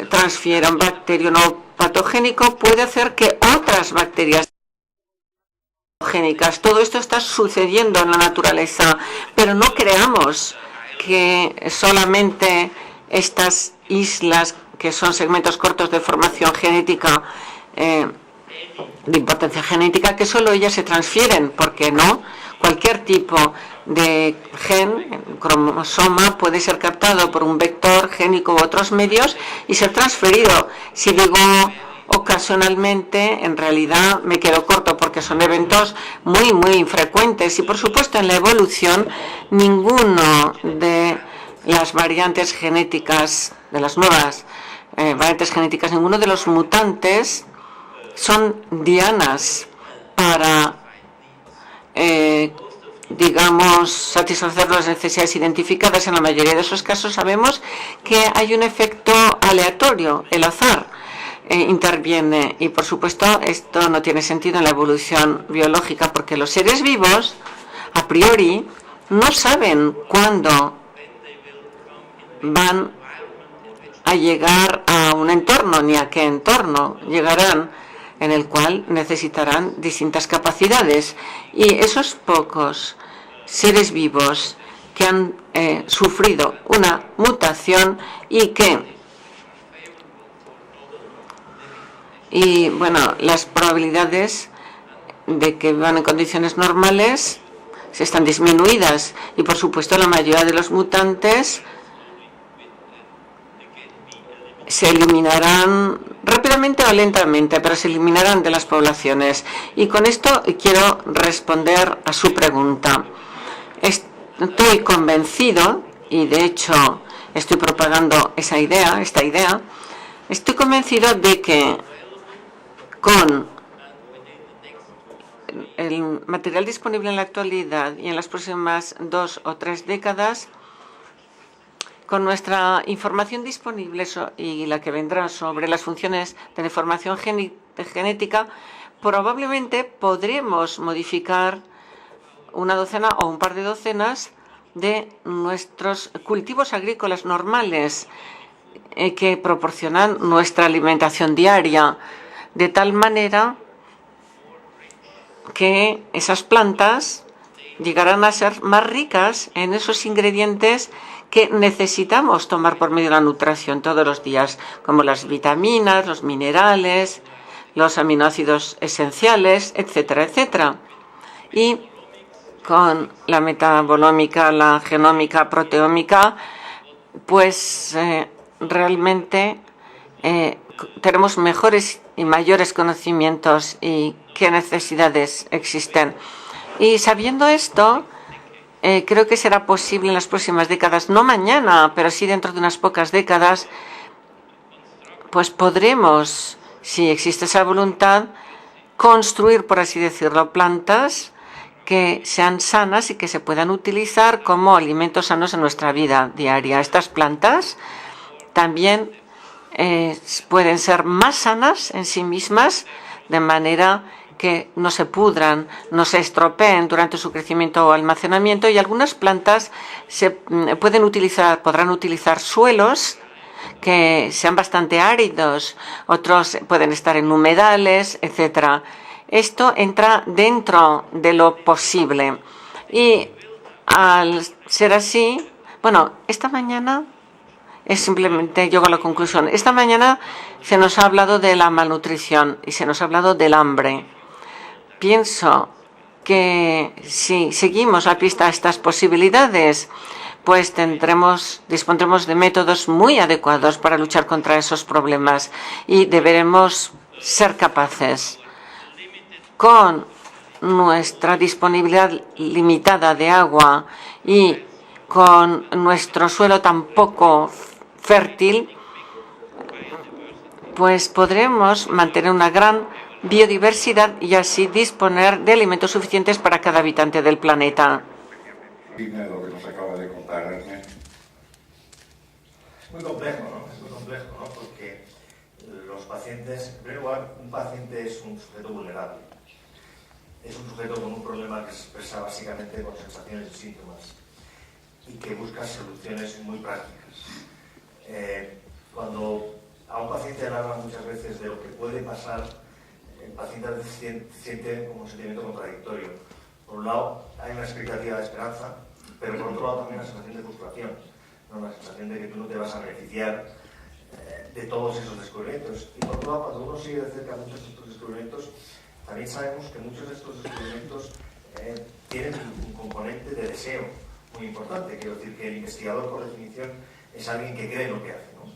transfiere un bacterio no patogénico, puede hacer que otras bacterias patogénicas. Todo esto está sucediendo en la naturaleza, pero no creamos que solamente estas islas, que son segmentos cortos de formación genética, de importancia genética, que solo ellas se transfieren, porque no. Cualquier tipo de gen, cromosoma, puede ser captado por un vector génico u otros medios y ser transferido. Si digo ocasionalmente, en realidad me quedo corto porque son eventos muy, muy infrecuentes. Y por supuesto en la evolución ninguno de las variantes genéticas, de las nuevas variantes genéticas, ninguno de los mutantes son dianas para digamos, satisfacer las necesidades identificadas. En la mayoría de esos casos sabemos que hay un efecto aleatorio, el azar interviene, y por supuesto esto no tiene sentido en la evolución biológica, porque los seres vivos a priori no saben cuándo van a llegar a un entorno ni a qué entorno llegarán, en el cual necesitarán distintas capacidades. Y esos pocos seres vivos que han sufrido una mutación y bueno, las probabilidades de que vivan en condiciones normales se están disminuidas, y por supuesto la mayoría de los mutantes se eliminarán rápidamente o lentamente, pero se eliminarán de las poblaciones. Y con esto quiero responder a su pregunta. Estoy convencido, y de hecho estoy propagando esta idea, estoy convencido de que con el material disponible en la actualidad y en las próximas 2 o 3 décadas, con nuestra información disponible y la que vendrá sobre las funciones de la información genética, probablemente podremos modificar una docena o un par de docenas de nuestros cultivos agrícolas normales que proporcionan nuestra alimentación diaria, de tal manera que esas plantas llegarán a ser más ricas en esos ingredientes que necesitamos tomar por medio de la nutrición todos los días, como las vitaminas, los minerales, los aminoácidos esenciales, etcétera, etcétera. Y con la metabolómica, la genómica, proteómica, pues realmente tenemos mejores y mayores conocimientos y qué necesidades existen. Y sabiendo esto, creo que será posible en las próximas décadas, no mañana, pero sí dentro de unas pocas décadas, pues podremos, si existe esa voluntad, construir, por así decirlo, plantas que sean sanas y que se puedan utilizar como alimentos sanos en nuestra vida diaria. Estas plantas también pueden ser más sanas en sí mismas, de manera que no se pudran, no se estropeen durante su crecimiento o almacenamiento, y algunas plantas podrán utilizar suelos que sean bastante áridos, otros pueden estar en humedales, etcétera. Esto entra dentro de lo posible, y al ser así Bueno, esta mañana es simplemente, llego a la conclusión. Esta mañana se nos ha hablado de la malnutrición y se nos ha hablado del hambre. Pienso que si seguimos la pista a estas posibilidades, pues dispondremos de métodos muy adecuados para luchar contra esos problemas y deberemos ser capaces, con nuestra disponibilidad limitada de agua y con nuestro suelo tan poco fértil, pues podremos mantener una gran biodiversidad y así disponer de alimentos suficientes para cada habitante del planeta. Lo que nos acaba de contar Ernest. Es muy complejo, ¿no? Porque los pacientes, en primer lugar, un paciente es un sujeto vulnerable. Es un sujeto con un problema que se expresa básicamente con sensaciones y síntomas y que busca soluciones muy prácticas. Cuando a un paciente le hablan muchas veces de lo que puede pasar, el paciente a veces siente como un sentimiento contradictorio. Por un lado, hay una expectativa de esperanza, pero por otro lado también una sensación de frustración, ¿no? La sensación de que tú no te vas a beneficiar de todos esos descubrimientos. Y por otro lado, cuando uno sigue de cerca muchos de estos descubrimientos, también sabemos que muchos de estos descubrimientos tienen un componente de deseo muy importante. Quiero decir que el investigador, por definición, es alguien que cree en lo que hace, ¿no?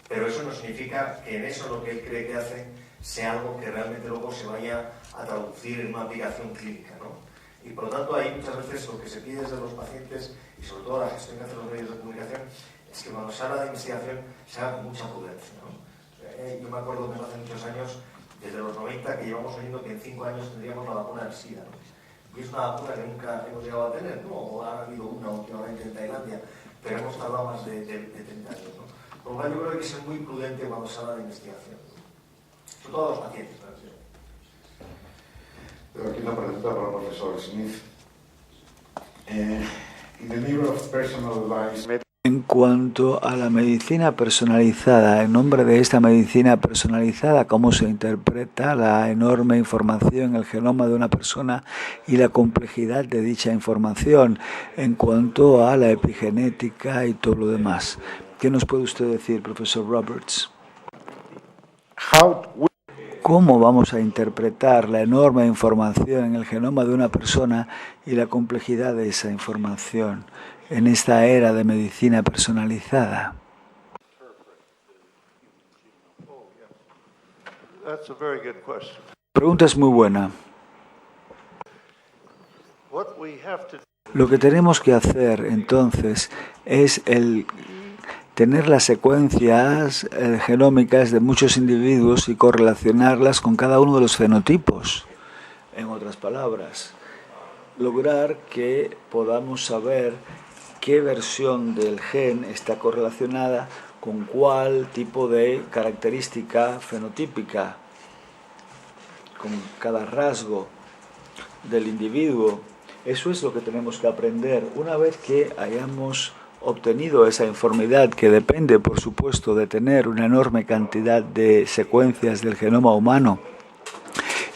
Pero eso no significa que en eso lo que él cree que hace sea algo que realmente luego se vaya a traducir en una aplicación clínica, ¿no? Y por lo tanto ahí muchas veces lo que se pide desde los pacientes y sobre todo la gestión que hacen los medios de comunicación es que cuando se habla de investigación se haga con mucha prudencia, ¿no? Yo me acuerdo que hace muchos años, desde los 90, que llevamos oyendo que en 5 años tendríamos la vacuna del SIDA, ¿no? Y es una vacuna que nunca hemos llegado a tener, ¿no? O ha habido una últimamente en Tailandia, pero hemos tardado más de 30 años, ¿no? Por lo cual yo creo que hay que ser muy prudente cuando se habla de investigación, ¿no? Sobre todo a los pacientes, ¿no? Pero aquí una pregunta para el profesor Smith. In the libro of personalized En cuanto a la medicina personalizada, en nombre de esta medicina personalizada, ¿cómo se interpreta la enorme información en el genoma de una persona y la complejidad de dicha información en cuanto a la epigenética y todo lo demás? ¿Qué nos puede usted decir, profesor Roberts? ¿Cómo vamos a interpretar la enorme información en el genoma de una persona y la complejidad de esa información en esta era de medicina personalizada? Pregunta es muy buena. Lo que tenemos que hacer entonces es tener las secuencias genómicas de muchos individuos y correlacionarlas con cada uno de los fenotipos. En otras palabras, lograr que podamos saber qué versión del gen está correlacionada con cuál tipo de característica fenotípica, con cada rasgo del individuo. Eso es lo que tenemos que aprender. Una vez que hayamos obtenido esa informidad, que depende, por supuesto, de tener una enorme cantidad de secuencias del genoma humano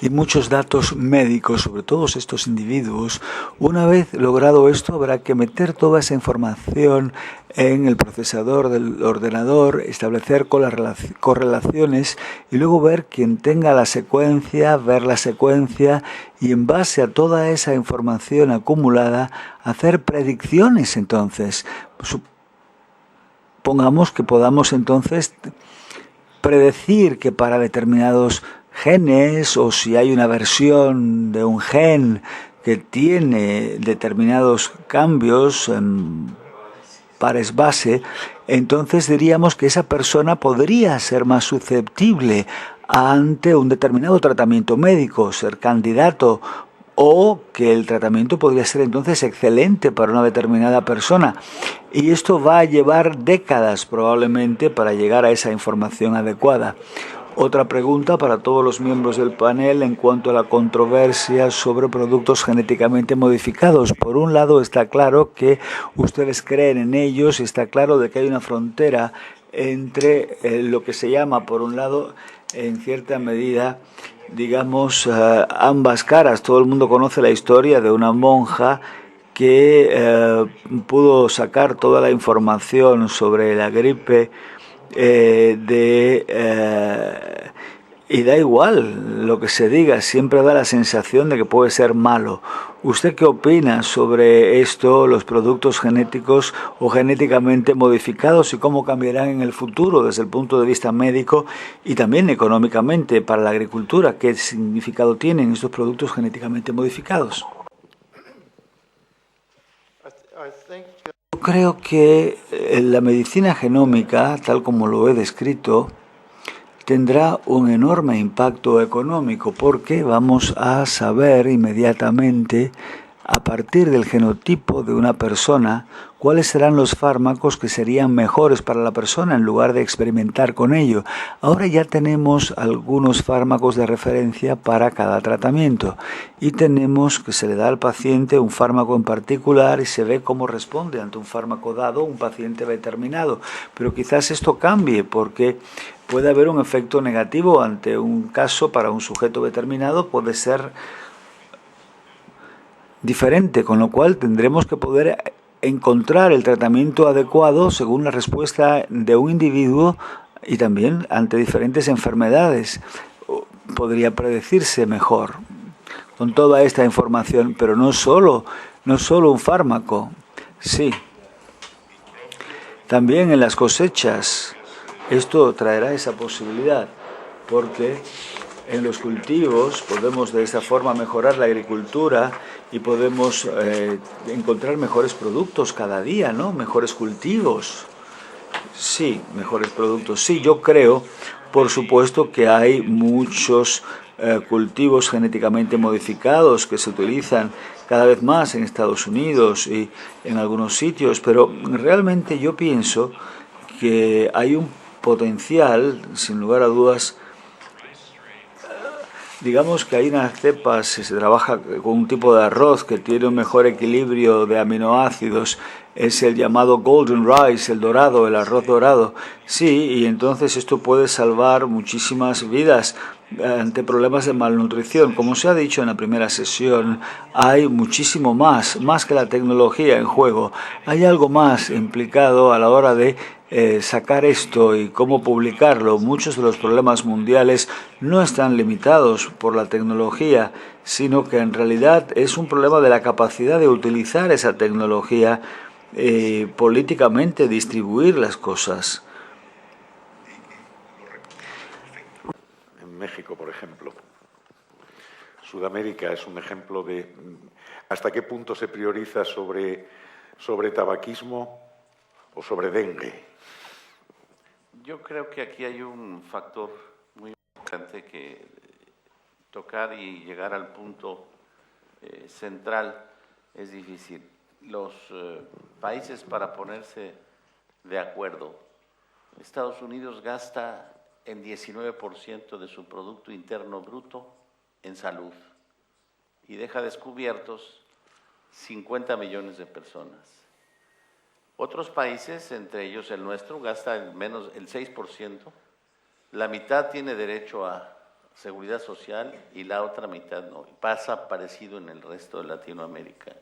y muchos datos médicos sobre todos estos individuos, una vez logrado esto habrá que meter toda esa información en el procesador del ordenador, establecer correlaciones y luego ver quién tenga la secuencia, ver la secuencia y en base a toda esa información acumulada hacer predicciones. Entonces, supongamos que podamos entonces predecir que para determinados genes, o si hay una versión de un gen que tiene determinados cambios en pares base, entonces diríamos que esa persona podría ser más susceptible ante un determinado tratamiento médico, ser candidato, o que el tratamiento podría ser entonces excelente para una determinada persona. Y esto va a llevar décadas probablemente para llegar a esa información adecuada. Otra pregunta para todos los miembros del panel en cuanto a la controversia sobre productos genéticamente modificados. Por un lado está claro que ustedes creen en ellos, está claro de que hay una frontera entre lo que se llama, por un lado, en cierta medida, digamos, ambas caras. Todo el mundo conoce la historia de una monja que pudo sacar toda la información sobre la gripe y da igual lo que se diga, siempre da la sensación de que puede ser malo. ¿Usted qué opina sobre esto, los productos genéticos o genéticamente modificados y cómo cambiarán en el futuro desde el punto de vista médico y también económicamente para la agricultura? ¿Qué significado tienen estos productos genéticamente modificados? Yo creo que la medicina genómica, tal como lo he descrito, tendrá un enorme impacto económico porque vamos a saber inmediatamente, a partir del genotipo de una persona, cuáles serán los fármacos que serían mejores para la persona en lugar de experimentar con ello. Ahora ya tenemos algunos fármacos de referencia para cada tratamiento y tenemos que se le da al paciente un fármaco en particular y se ve cómo responde ante un fármaco dado un paciente determinado. Pero quizás esto cambie porque puede haber un efecto negativo ante un caso para un sujeto determinado, puede ser diferente, con lo cual tendremos que poder encontrar el tratamiento adecuado según la respuesta de un individuo y también ante diferentes enfermedades. Podría predecirse mejor con toda esta información, pero no solo un fármaco. Sí, también en las cosechas esto traerá esa posibilidad, porque en los cultivos podemos de esa forma mejorar la agricultura y podemos encontrar mejores productos cada día, ¿no? Mejores cultivos. Sí, mejores productos. Sí, yo creo, por supuesto, que hay muchos cultivos genéticamente modificados que se utilizan cada vez más en Estados Unidos y en algunos sitios, pero realmente yo pienso que hay un potencial, sin lugar a dudas. Digamos que hay unas cepas, se trabaja con un tipo de arroz que tiene un mejor equilibrio de aminoácidos, es el llamado golden rice, el dorado, el arroz dorado. Sí, y entonces esto puede salvar muchísimas vidas ante problemas de malnutrición. Como se ha dicho en la primera sesión, hay muchísimo más que la tecnología en juego. Hay algo más implicado a la hora de sacar esto y cómo publicarlo. Muchos de los problemas mundiales no están limitados por la tecnología, sino que en realidad es un problema de la capacidad de utilizar esa tecnología políticamente, distribuir las cosas. En México, por ejemplo, Sudamérica es un ejemplo de hasta qué punto se prioriza sobre tabaquismo o sobre dengue. Yo creo que aquí hay un factor muy importante que tocar y llegar al punto central es difícil. Los países para ponerse de acuerdo, Estados Unidos gasta el 19% de su Producto Interno Bruto en salud y deja descubiertos 50 millones de personas. Otros países, entre ellos el nuestro, gasta menos el 6%, la mitad tiene derecho a seguridad social y la otra mitad no. Pasa parecido en el resto de Latinoamérica.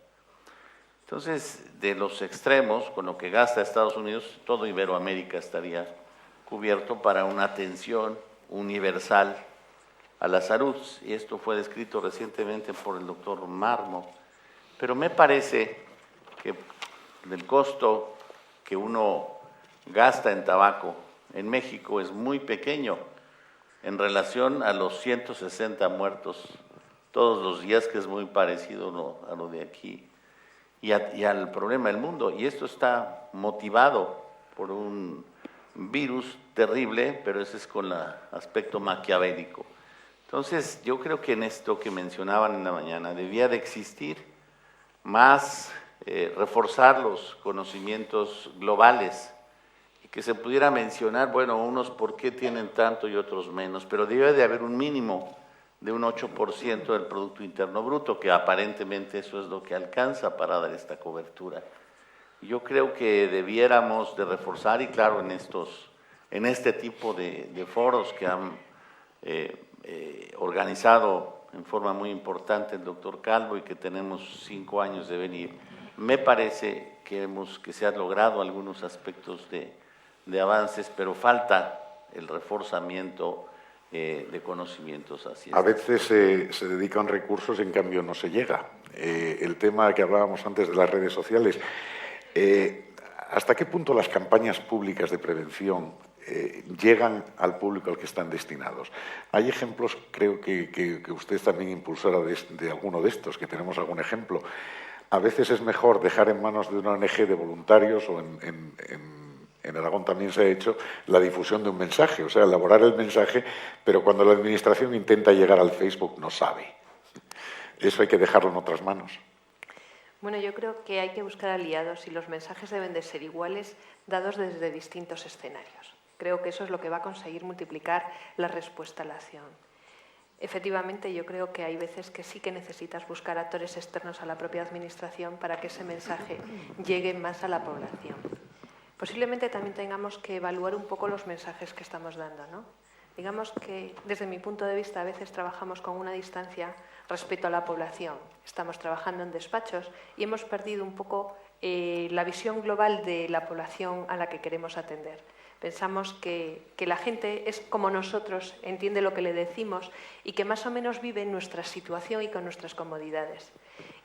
Entonces, de los extremos, con lo que gasta Estados Unidos, todo Iberoamérica estaría cubierto para una atención universal a la salud. Y esto fue descrito recientemente por el doctor Marmo. Pero me parece que el costo que uno gasta en tabaco en México es muy pequeño en relación a los 160 muertos todos los días, que es muy parecido a lo de aquí, y al problema del mundo. Y esto está motivado por un virus terrible, pero ese es con el aspecto maquiavélico. Entonces, yo creo que en esto que mencionaban en la mañana debía de existir más, reforzar los conocimientos globales y que se pudiera mencionar, bueno, unos por qué tienen tanto y otros menos, pero debe de haber un mínimo de un 8% del Producto Interno Bruto, que aparentemente eso es lo que alcanza para dar esta cobertura. Yo creo que debiéramos de reforzar, y claro, en este tipo de foros que han organizado en forma muy importante el doctor Calvo y que tenemos 5 años de venir, me parece que se han logrado algunos aspectos de avances, pero falta el reforzamiento de conocimientos así. A veces se dedican recursos y en cambio no se llega. El tema que hablábamos antes de las redes sociales, ¿hasta qué punto las campañas públicas de prevención llegan al público al que están destinados? Hay ejemplos, creo que usted es también impulsora de alguno de estos, que tenemos algún ejemplo. A veces es mejor dejar en manos de una ONG de voluntarios, o en Aragón también se ha hecho, la difusión de un mensaje, o sea, elaborar el mensaje, pero cuando la administración intenta llegar al Facebook no sabe. Eso hay que dejarlo en otras manos. Bueno, yo creo que hay que buscar aliados y los mensajes deben de ser iguales, dados desde distintos escenarios. Creo que eso es lo que va a conseguir multiplicar la respuesta a la acción. Efectivamente, yo creo que hay veces que sí que necesitas buscar actores externos a la propia administración para que ese mensaje llegue más a la población. Posiblemente también tengamos que evaluar un poco los mensajes que estamos dando, ¿no? Digamos que, desde mi punto de vista, a veces trabajamos con una distancia respecto a la población. Estamos trabajando en despachos y hemos perdido un poco la visión global de la población a la que queremos atender. Pensamos que la gente es como nosotros, entiende lo que le decimos y que más o menos vive en nuestra situación y con nuestras comodidades.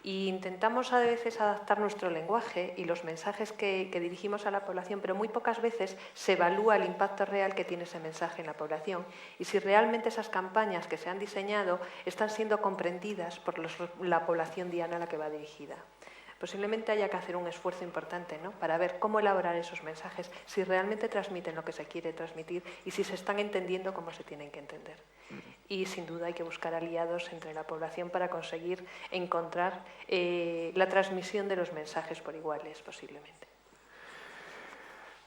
Y intentamos a veces adaptar nuestro lenguaje y los mensajes que dirigimos a la población, pero muy pocas veces se evalúa el impacto real que tiene ese mensaje en la población y si realmente esas campañas que se han diseñado están siendo comprendidas por la población diana a la que va dirigida. Posiblemente haya que hacer un esfuerzo importante, ¿no?, para ver cómo elaborar esos mensajes, si realmente transmiten lo que se quiere transmitir y si se están entendiendo como se tienen que entender. Y sin duda hay que buscar aliados entre la población para conseguir encontrar la transmisión de los mensajes por iguales, posiblemente.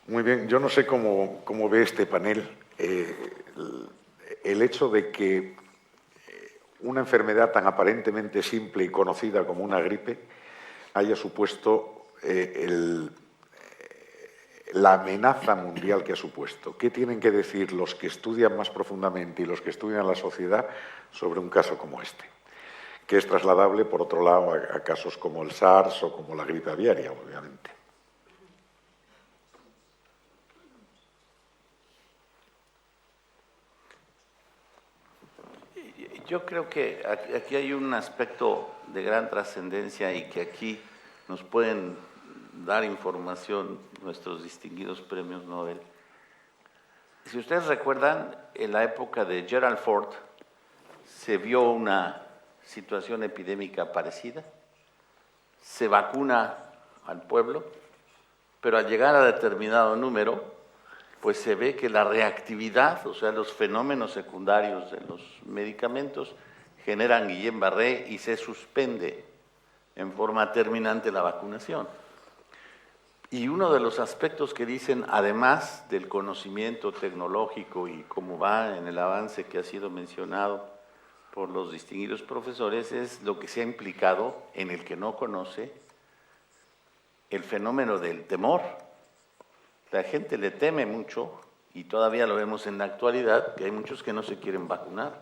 Muy bien, yo no sé cómo ve este panel el hecho de que una enfermedad tan aparentemente simple y conocida como una gripe haya supuesto la amenaza mundial que ha supuesto. ¿Qué tienen que decir los que estudian más profundamente y los que estudian la sociedad sobre un caso como este? Que es trasladable, por otro lado, a casos como el SARS o como la gripe aviaria, obviamente. Yo creo que aquí hay un aspecto de gran trascendencia y que aquí nos pueden dar información nuestros distinguidos premios Nobel. Si ustedes recuerdan, en la época de Gerald Ford se vio una situación epidémica parecida, se vacuna al pueblo, pero al llegar a determinado número, pues se ve que la reactividad, o sea, los fenómenos secundarios de los medicamentos generan Guillain-Barré y se suspende en forma terminante la vacunación. Y uno de los aspectos que dicen, además del conocimiento tecnológico y cómo va en el avance que ha sido mencionado por los distinguidos profesores, es lo que se ha implicado en el que no conoce el fenómeno del temor. La gente le teme mucho, y todavía lo vemos en la actualidad, que hay muchos que no se quieren vacunar.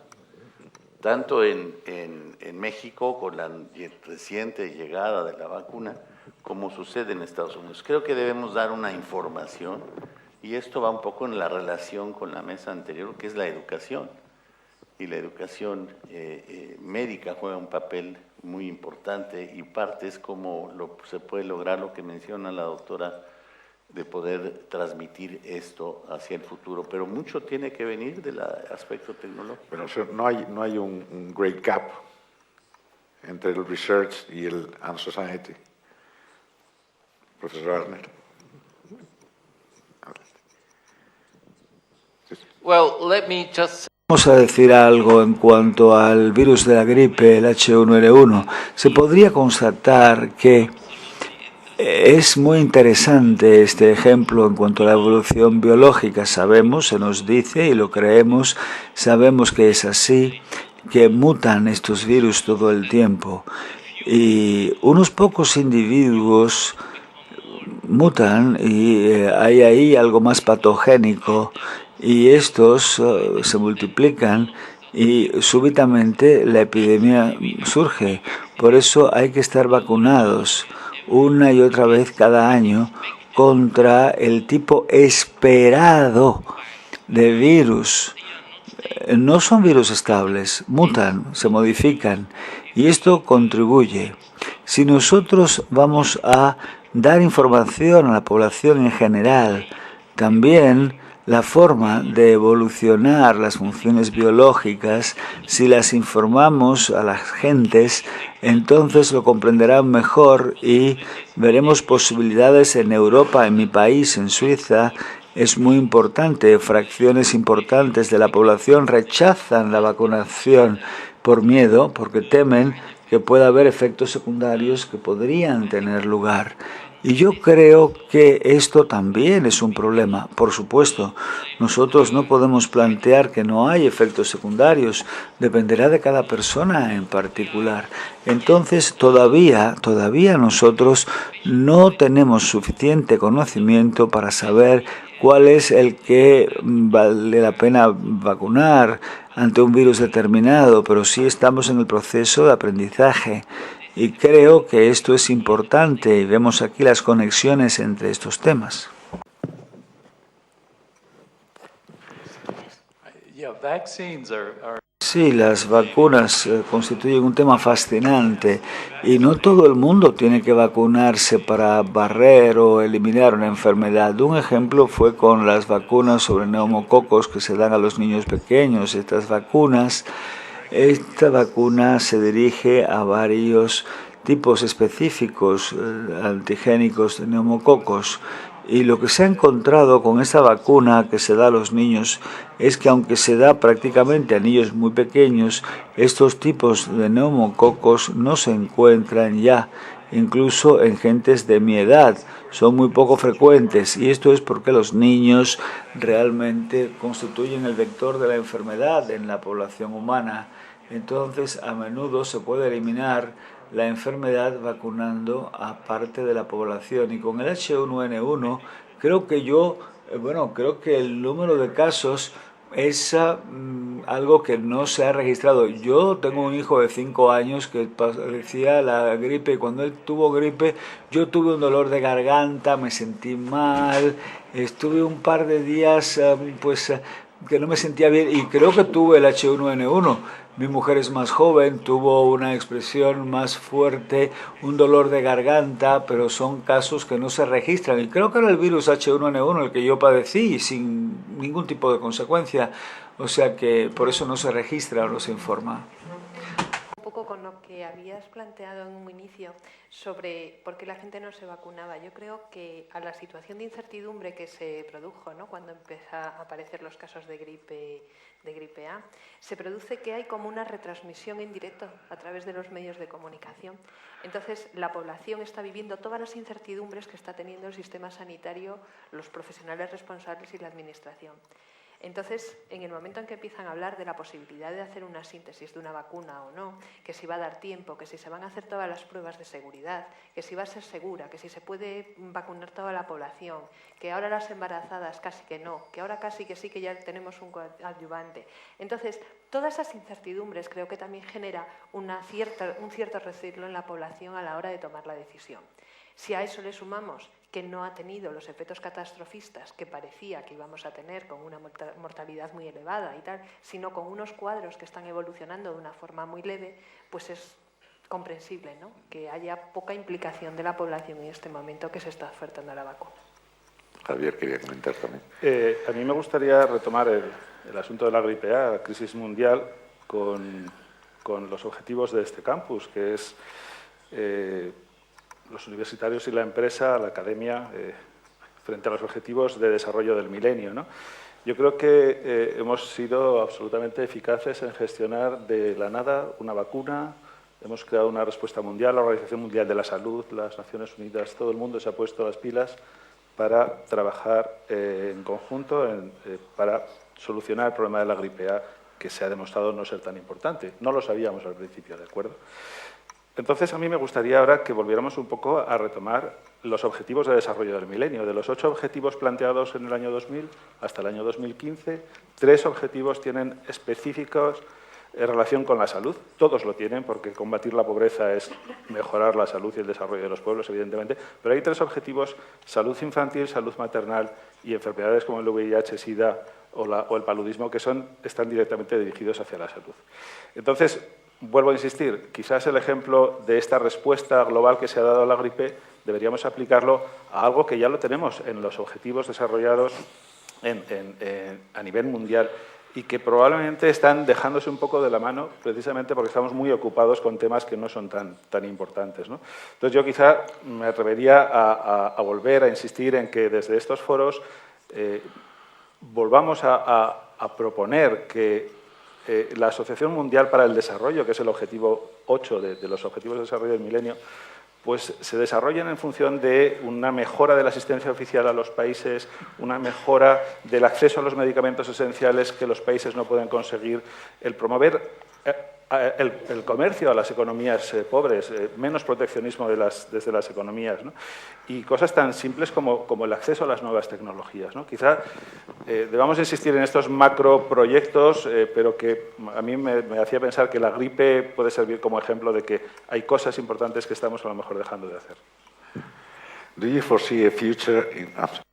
Tanto en México, con la reciente llegada de la vacuna, como sucede en Estados Unidos. Creo que debemos dar una información, y esto va un poco en la relación con la mesa anterior, que es la educación. Y la educación médica juega un papel muy importante, y parte es cómo se puede lograr lo que menciona la doctora, de poder transmitir esto hacia el futuro, pero mucho tiene que venir del aspecto tecnológico. Pero o sea, no hay un great gap entre el research y el and society. Profesor Arner. Well, let me just... Vamos a decir algo en cuanto al virus de la gripe, el H1N1. Se podría constatar que es muy interesante este ejemplo en cuanto a la evolución biológica. Sabemos, se nos dice y lo creemos, sabemos que es así, que mutan estos virus todo el tiempo. Y unos pocos individuos mutan y hay ahí algo más patogénico y estos se multiplican y súbitamente la epidemia surge. Por eso hay que estar vacunados una y otra vez cada año contra el tipo esperado de virus. No son virus estables, mutan, se modifican y esto contribuye. Si nosotros vamos a dar información a la población en general, también la forma de evolucionar las funciones biológicas, si las informamos a las gentes, entonces lo comprenderán mejor y veremos posibilidades en Europa, en mi país, en Suiza. Es muy importante, fracciones importantes de la población rechazan la vacunación por miedo, porque temen que pueda haber efectos secundarios que podrían tener lugar. Y yo creo que esto también es un problema. Por supuesto, nosotros no podemos plantear que no hay efectos secundarios, dependerá de cada persona en particular. Entonces, todavía nosotros no tenemos suficiente conocimiento para saber cuál es el que vale la pena vacunar ante un virus determinado, pero sí estamos en el proceso de aprendizaje. Y creo que esto es importante y vemos aquí las conexiones entre estos temas. Sí, las vacunas constituyen un tema fascinante y no todo el mundo tiene que vacunarse para barrer o eliminar una enfermedad. Un ejemplo fue con las vacunas sobre neumococos que se dan a los niños pequeños. Esta vacuna se dirige a varios tipos específicos antigénicos de neumococos. Y lo que se ha encontrado con esta vacuna que se da a los niños es que aunque se da prácticamente a niños muy pequeños, estos tipos de neumococos no se encuentran ya, incluso en gentes de mi edad. Son muy poco frecuentes y esto es porque los niños realmente constituyen el vector de la enfermedad en la población humana. Entonces, a menudo se puede eliminar la enfermedad vacunando a parte de la población. Y con el H1N1 creo que el número de casos es algo que no se ha registrado. Yo tengo un hijo de 5 años que padecía la gripe y cuando él tuvo gripe yo tuve un dolor de garganta, me sentí mal, estuve un par de días que no me sentía bien y creo que tuve el H1N1. Mi mujer es más joven, tuvo una expresión más fuerte, un dolor de garganta, pero son casos que no se registran. Y creo que era el virus H1N1 el que yo padecí sin ningún tipo de consecuencia. O sea que por eso no se registra o no se informa. Un poco con lo que habías planteado en un inicio sobre por qué la gente no se vacunaba. Yo creo que a la situación de incertidumbre que se produjo, ¿no?, cuando empiezan a aparecer los casos de gripe A, se produce que hay como una retransmisión en directo a través de los medios de comunicación. Entonces, la población está viviendo todas las incertidumbres que está teniendo el sistema sanitario, los profesionales responsables y la administración. Entonces, en el momento en que empiezan a hablar de la posibilidad de hacer una síntesis de una vacuna o no, que si va a dar tiempo, que si se van a hacer todas las pruebas de seguridad, que si va a ser segura, que si se puede vacunar toda la población, que ahora las embarazadas casi que no, que ahora casi que sí que ya tenemos un coadyuvante. Entonces, todas esas incertidumbres creo que también genera un cierto recelo en la población a la hora de tomar la decisión. Si a eso le sumamos que no ha tenido los efectos catastrofistas que parecía que íbamos a tener con una mortalidad muy elevada y tal, sino con unos cuadros que están evolucionando de una forma muy leve, pues es comprensible, ¿no?, que haya poca implicación de la población en este momento que se está ofertando la vacuna. Javier quería comentar también. A mí me gustaría retomar el asunto de la gripe A, la crisis mundial, con los objetivos de este campus, que es los universitarios y la empresa, la academia, frente a los objetivos de desarrollo del milenio, ¿no? Yo creo que hemos sido absolutamente eficaces en gestionar de la nada una vacuna, hemos creado una respuesta mundial, la Organización Mundial de la Salud, las Naciones Unidas, todo el mundo se ha puesto las pilas para trabajar en conjunto para solucionar el problema de la gripe A, que se ha demostrado no ser tan importante. No lo sabíamos al principio, ¿de acuerdo? Entonces, a mí me gustaría ahora que volviéramos un poco a retomar los objetivos de desarrollo del milenio. De los 8 objetivos planteados en el año 2000 hasta el año 2015, 3 objetivos tienen específicos relación con la salud. Todos lo tienen, porque combatir la pobreza es mejorar la salud y el desarrollo de los pueblos, evidentemente. Pero hay 3 objetivos: salud infantil, salud maternal y enfermedades como el VIH, SIDA o el paludismo, que están directamente dirigidos hacia la salud. Entonces, vuelvo a insistir, quizás el ejemplo de esta respuesta global que se ha dado a la gripe deberíamos aplicarlo a algo que ya lo tenemos en los objetivos desarrollados a nivel mundial y que probablemente están dejándose un poco de la mano precisamente porque estamos muy ocupados con temas que no son tan importantes, ¿no? Entonces yo quizá me atrevería a volver a insistir en que desde estos foros volvamos a proponer que la Asociación Mundial para el Desarrollo, que es el objetivo 8 de los Objetivos de Desarrollo del Milenio, pues se desarrollen en función de una mejora de la asistencia oficial a los países, una mejora del acceso a los medicamentos esenciales que los países no pueden conseguir, el promover el comercio a las economías pobres, menos proteccionismo desde las economías, ¿no? Y cosas tan simples como el acceso a las nuevas tecnologías, ¿no? Quizá debamos insistir en estos macroproyectos, pero que a mí me hacía pensar que la gripe puede servir como ejemplo de que hay cosas importantes que estamos a lo mejor dejando de hacer. Do you foresee a future in...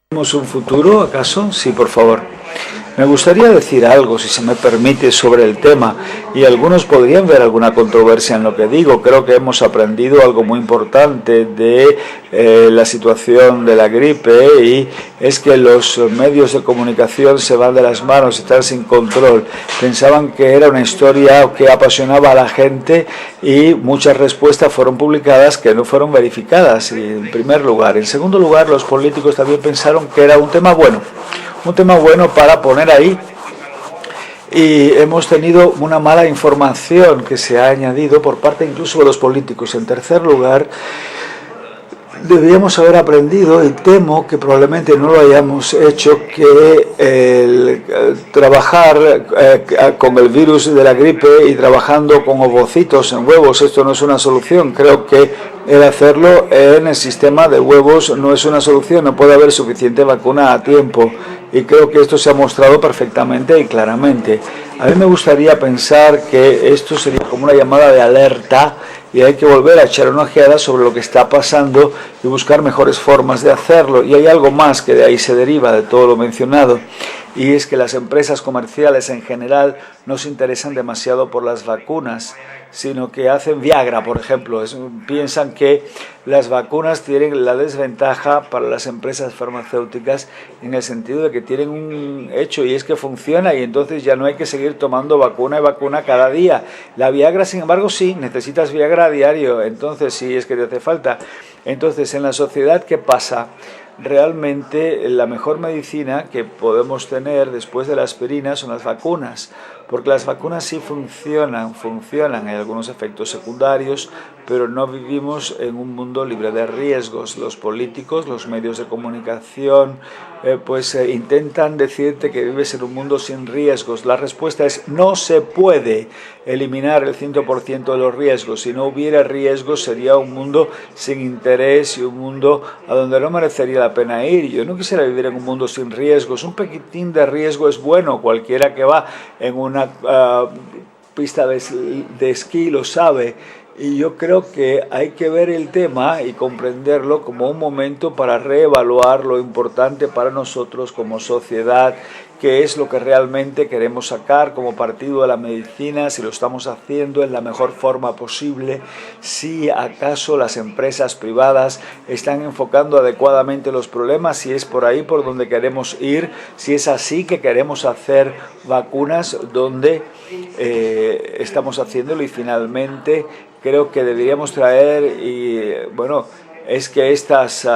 ¿Tenemos un futuro, acaso? Sí, por favor. Me gustaría decir algo, si se me permite, sobre el tema, y algunos podrían ver alguna controversia en lo que digo. Creo que hemos aprendido algo muy importante de la situación de la gripe, y es que los medios de comunicación se van de las manos, están sin control. Pensaban que era una historia que apasionaba a la gente y muchas respuestas fueron publicadas que no fueron verificadas, en primer lugar. En segundo lugar, los políticos también pensaron que era un tema bueno para poner ahí, y hemos tenido una mala información que se ha añadido por parte incluso de los políticos. En tercer lugar, debíamos haber aprendido, y temo que probablemente no lo hayamos hecho, que trabajar con el virus de la gripe y trabajando con ovocitos en huevos, esto no es una solución. Creo que el hacerlo en el sistema de huevos no es una solución, no puede haber suficiente vacuna a tiempo, y creo que esto se ha mostrado perfectamente y claramente. A mí me gustaría pensar que esto sería como una llamada de alerta, y hay que volver a echar una ojeada sobre lo que está pasando y buscar mejores formas de hacerlo. Y hay algo más que de ahí se deriva de todo lo mencionado, y es que las empresas comerciales en general no se interesan demasiado por las vacunas, sino que hacen Viagra, por ejemplo. Piensan que las vacunas tienen la desventaja para las empresas farmacéuticas en el sentido de que tienen un hecho, y es que funciona, y entonces ya no hay que seguir tomando vacuna y vacuna cada día. La Viagra, sin embargo, sí, necesitas Viagra a diario, entonces sí, es que te hace falta. Entonces, en la sociedad, ¿qué pasa? Realmente la mejor medicina que podemos tener después de la aspirina son las vacunas, porque las vacunas sí funcionan, hay algunos efectos secundarios, pero no vivimos en un mundo libre de riesgos. Los políticos, los medios de comunicación, intentan decirte que vives en un mundo sin riesgos. La respuesta es: no se puede eliminar el 100% de los riesgos. Si no hubiera riesgos, sería un mundo sin interés y un mundo a donde no merecería la pena ir. Yo no quisiera vivir en un mundo sin riesgos. Un poquitín de riesgo es bueno. Cualquiera que va en una pista de esquí lo sabe. Y yo creo que hay que ver el tema y comprenderlo como un momento para reevaluar lo importante para nosotros como sociedad, qué es lo que realmente queremos sacar como partido de la medicina, si lo estamos haciendo en la mejor forma posible, si acaso las empresas privadas están enfocando adecuadamente los problemas, si es por ahí por donde queremos ir, si es así que queremos hacer vacunas donde estamos haciéndolo. Y finalmente creo que deberíamos traer, es que estas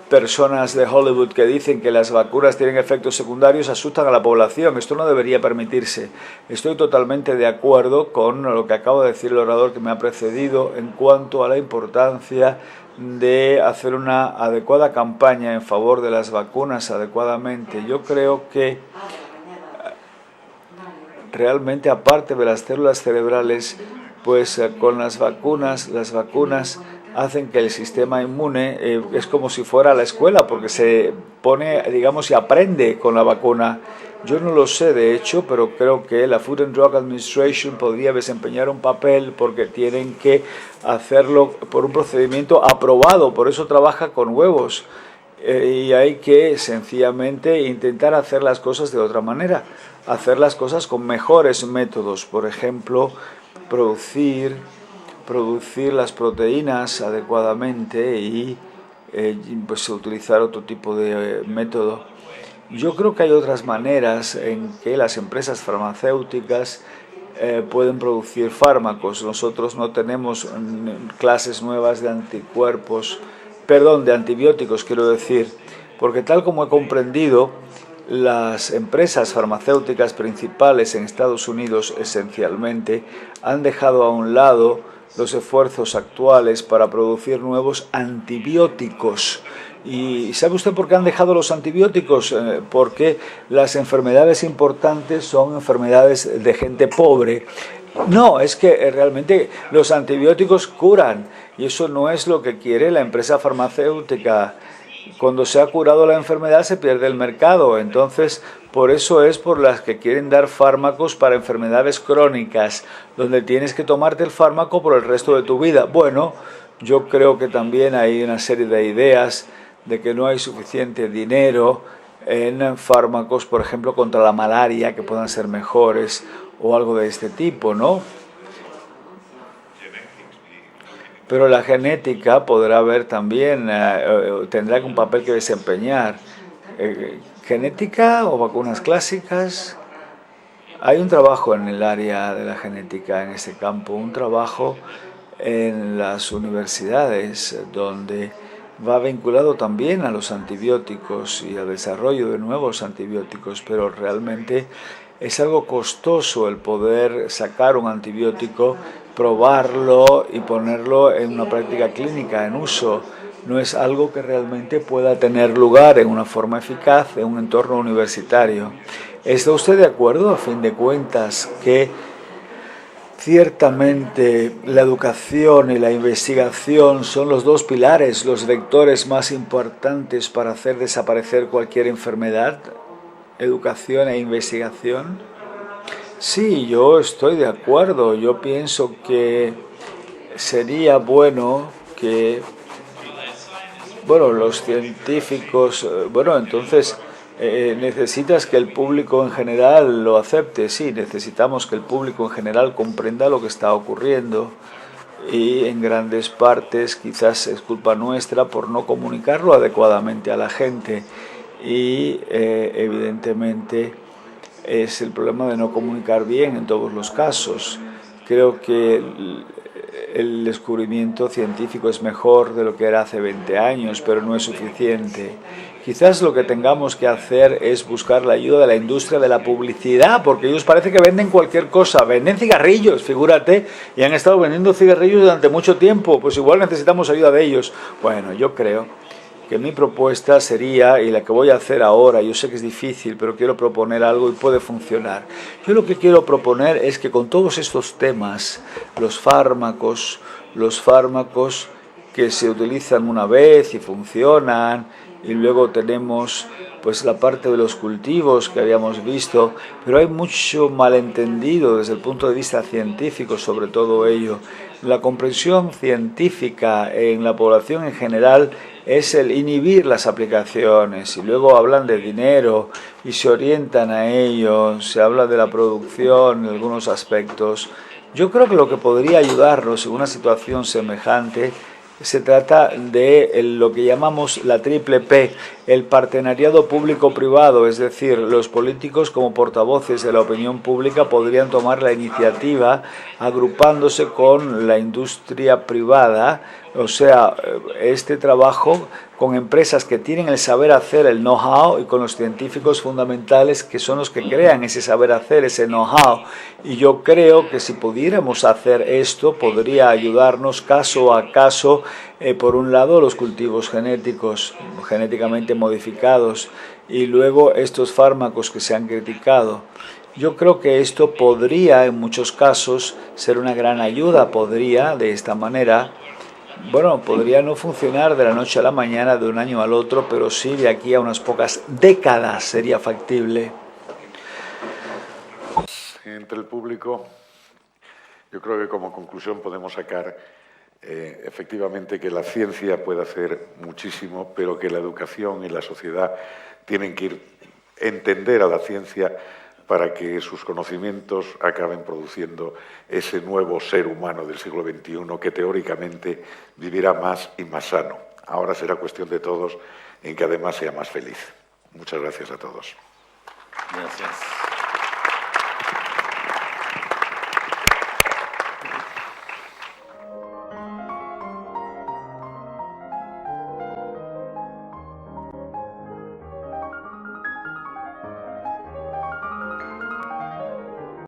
personas de Hollywood que dicen que las vacunas tienen efectos secundarios asustan a la población. Esto no debería permitirse. Estoy totalmente de acuerdo con lo que acaba de decir el orador que me ha precedido en cuanto a la importancia de hacer una adecuada campaña en favor de las vacunas adecuadamente. Yo creo que realmente, aparte de las células cerebrales, con las vacunas hacen que el sistema inmune es como si fuera a la escuela, porque se pone, digamos, y aprende con la vacuna. Yo no lo sé, de hecho, pero creo que la Food and Drug Administration podría desempeñar un papel porque tienen que hacerlo por un procedimiento aprobado, por eso trabaja con huevos. Y hay que sencillamente intentar hacer las cosas de otra manera, hacer las cosas con mejores métodos, por ejemplo, producir las proteínas adecuadamente y pues utilizar otro tipo de método. Yo creo que hay otras maneras en que las empresas farmacéuticas pueden producir fármacos. Nosotros no tenemos clases nuevas de de antibióticos, quiero decir, porque tal como he comprendido, las empresas farmacéuticas principales en Estados Unidos esencialmente han dejado a un lado los esfuerzos actuales para producir nuevos antibióticos. ¿Y sabe usted por qué han dejado los antibióticos? Porque las enfermedades importantes son enfermedades de gente pobre. No, es que realmente los antibióticos curan y eso no es lo que quiere la empresa farmacéutica. Cuando se ha curado la enfermedad se pierde el mercado, entonces por eso es por las que quieren dar fármacos para enfermedades crónicas, donde tienes que tomarte el fármaco por el resto de tu vida. Bueno, yo creo que también hay una serie de ideas de que no hay suficiente dinero en fármacos, por ejemplo, contra la malaria, que puedan ser mejores o algo de este tipo, ¿no? Pero la genética podrá haber también, tendrá un papel que desempeñar. ¿Genética o vacunas clásicas? Hay un trabajo en el área de la genética, en este campo, un trabajo en las universidades donde va vinculado también a los antibióticos y al desarrollo de nuevos antibióticos, pero realmente es algo costoso el poder sacar un antibiótico, probarlo y ponerlo en una práctica clínica, en uso. No es algo que realmente pueda tener lugar en una forma eficaz en un entorno universitario. ¿Está usted de acuerdo, a fin de cuentas, que ciertamente la educación y la investigación son los dos pilares, los vectores más importantes para hacer desaparecer cualquier enfermedad? ¿Educación e investigación? Sí, yo estoy de acuerdo. Yo pienso que sería bueno que, los científicos, entonces necesitas que el público en general lo acepte. Sí, necesitamos que el público en general comprenda lo que está ocurriendo y en grandes partes quizás es culpa nuestra por no comunicarlo adecuadamente a la gente y evidentemente es el problema de no comunicar bien en todos los casos. Creo que el descubrimiento científico es mejor de lo que era hace 20 años, pero no es suficiente. Quizás lo que tengamos que hacer es buscar la ayuda de la industria de la publicidad, porque ellos parece que venden cualquier cosa. Venden cigarrillos, figúrate, y han estado vendiendo cigarrillos durante mucho tiempo, pues igual necesitamos ayuda de ellos. Bueno, yo creo que mi propuesta sería, y la que voy a hacer ahora, yo sé que es difícil, pero quiero proponer algo y puede funcionar. Yo lo que quiero proponer es que con todos estos temas, los fármacos que se utilizan una vez y funcionan, y luego tenemos pues la parte de los cultivos que habíamos visto, pero hay mucho malentendido desde el punto de vista científico sobre todo ello. La comprensión científica en la población en general es el inhibir las aplicaciones y luego hablan de dinero y se orientan a ello, se habla de la producción en algunos aspectos. Yo creo que lo que podría ayudarnos en una situación semejante se trata de lo que llamamos la triple P, el partenariado público-privado, es decir, los políticos como portavoces de la opinión pública podrían tomar la iniciativa agrupándose con la industria privada, o sea, este trabajo con empresas que tienen el saber hacer, el know-how, y con los científicos fundamentales que son los que crean ese saber hacer, ese know-how. Y yo creo que si pudiéramos hacer esto, podría ayudarnos caso a caso, por un lado, los cultivos genéticos, genéticamente modificados, y luego estos fármacos que se han criticado. Yo creo que esto podría, en muchos casos, ser una gran ayuda, podría, de esta manera, Bueno, podría no funcionar de la noche a la mañana, de un año al otro, pero sí de aquí a unas pocas décadas sería factible. Entre el público, yo creo que como conclusión podemos sacar efectivamente que la ciencia puede hacer muchísimo, pero que la educación y la sociedad tienen que entender a la ciencia para que sus conocimientos acaben produciendo ese nuevo ser humano del siglo XXI que teóricamente vivirá más y más sano. Ahora será cuestión de todos en que además sea más feliz. Muchas gracias a todos. Gracias.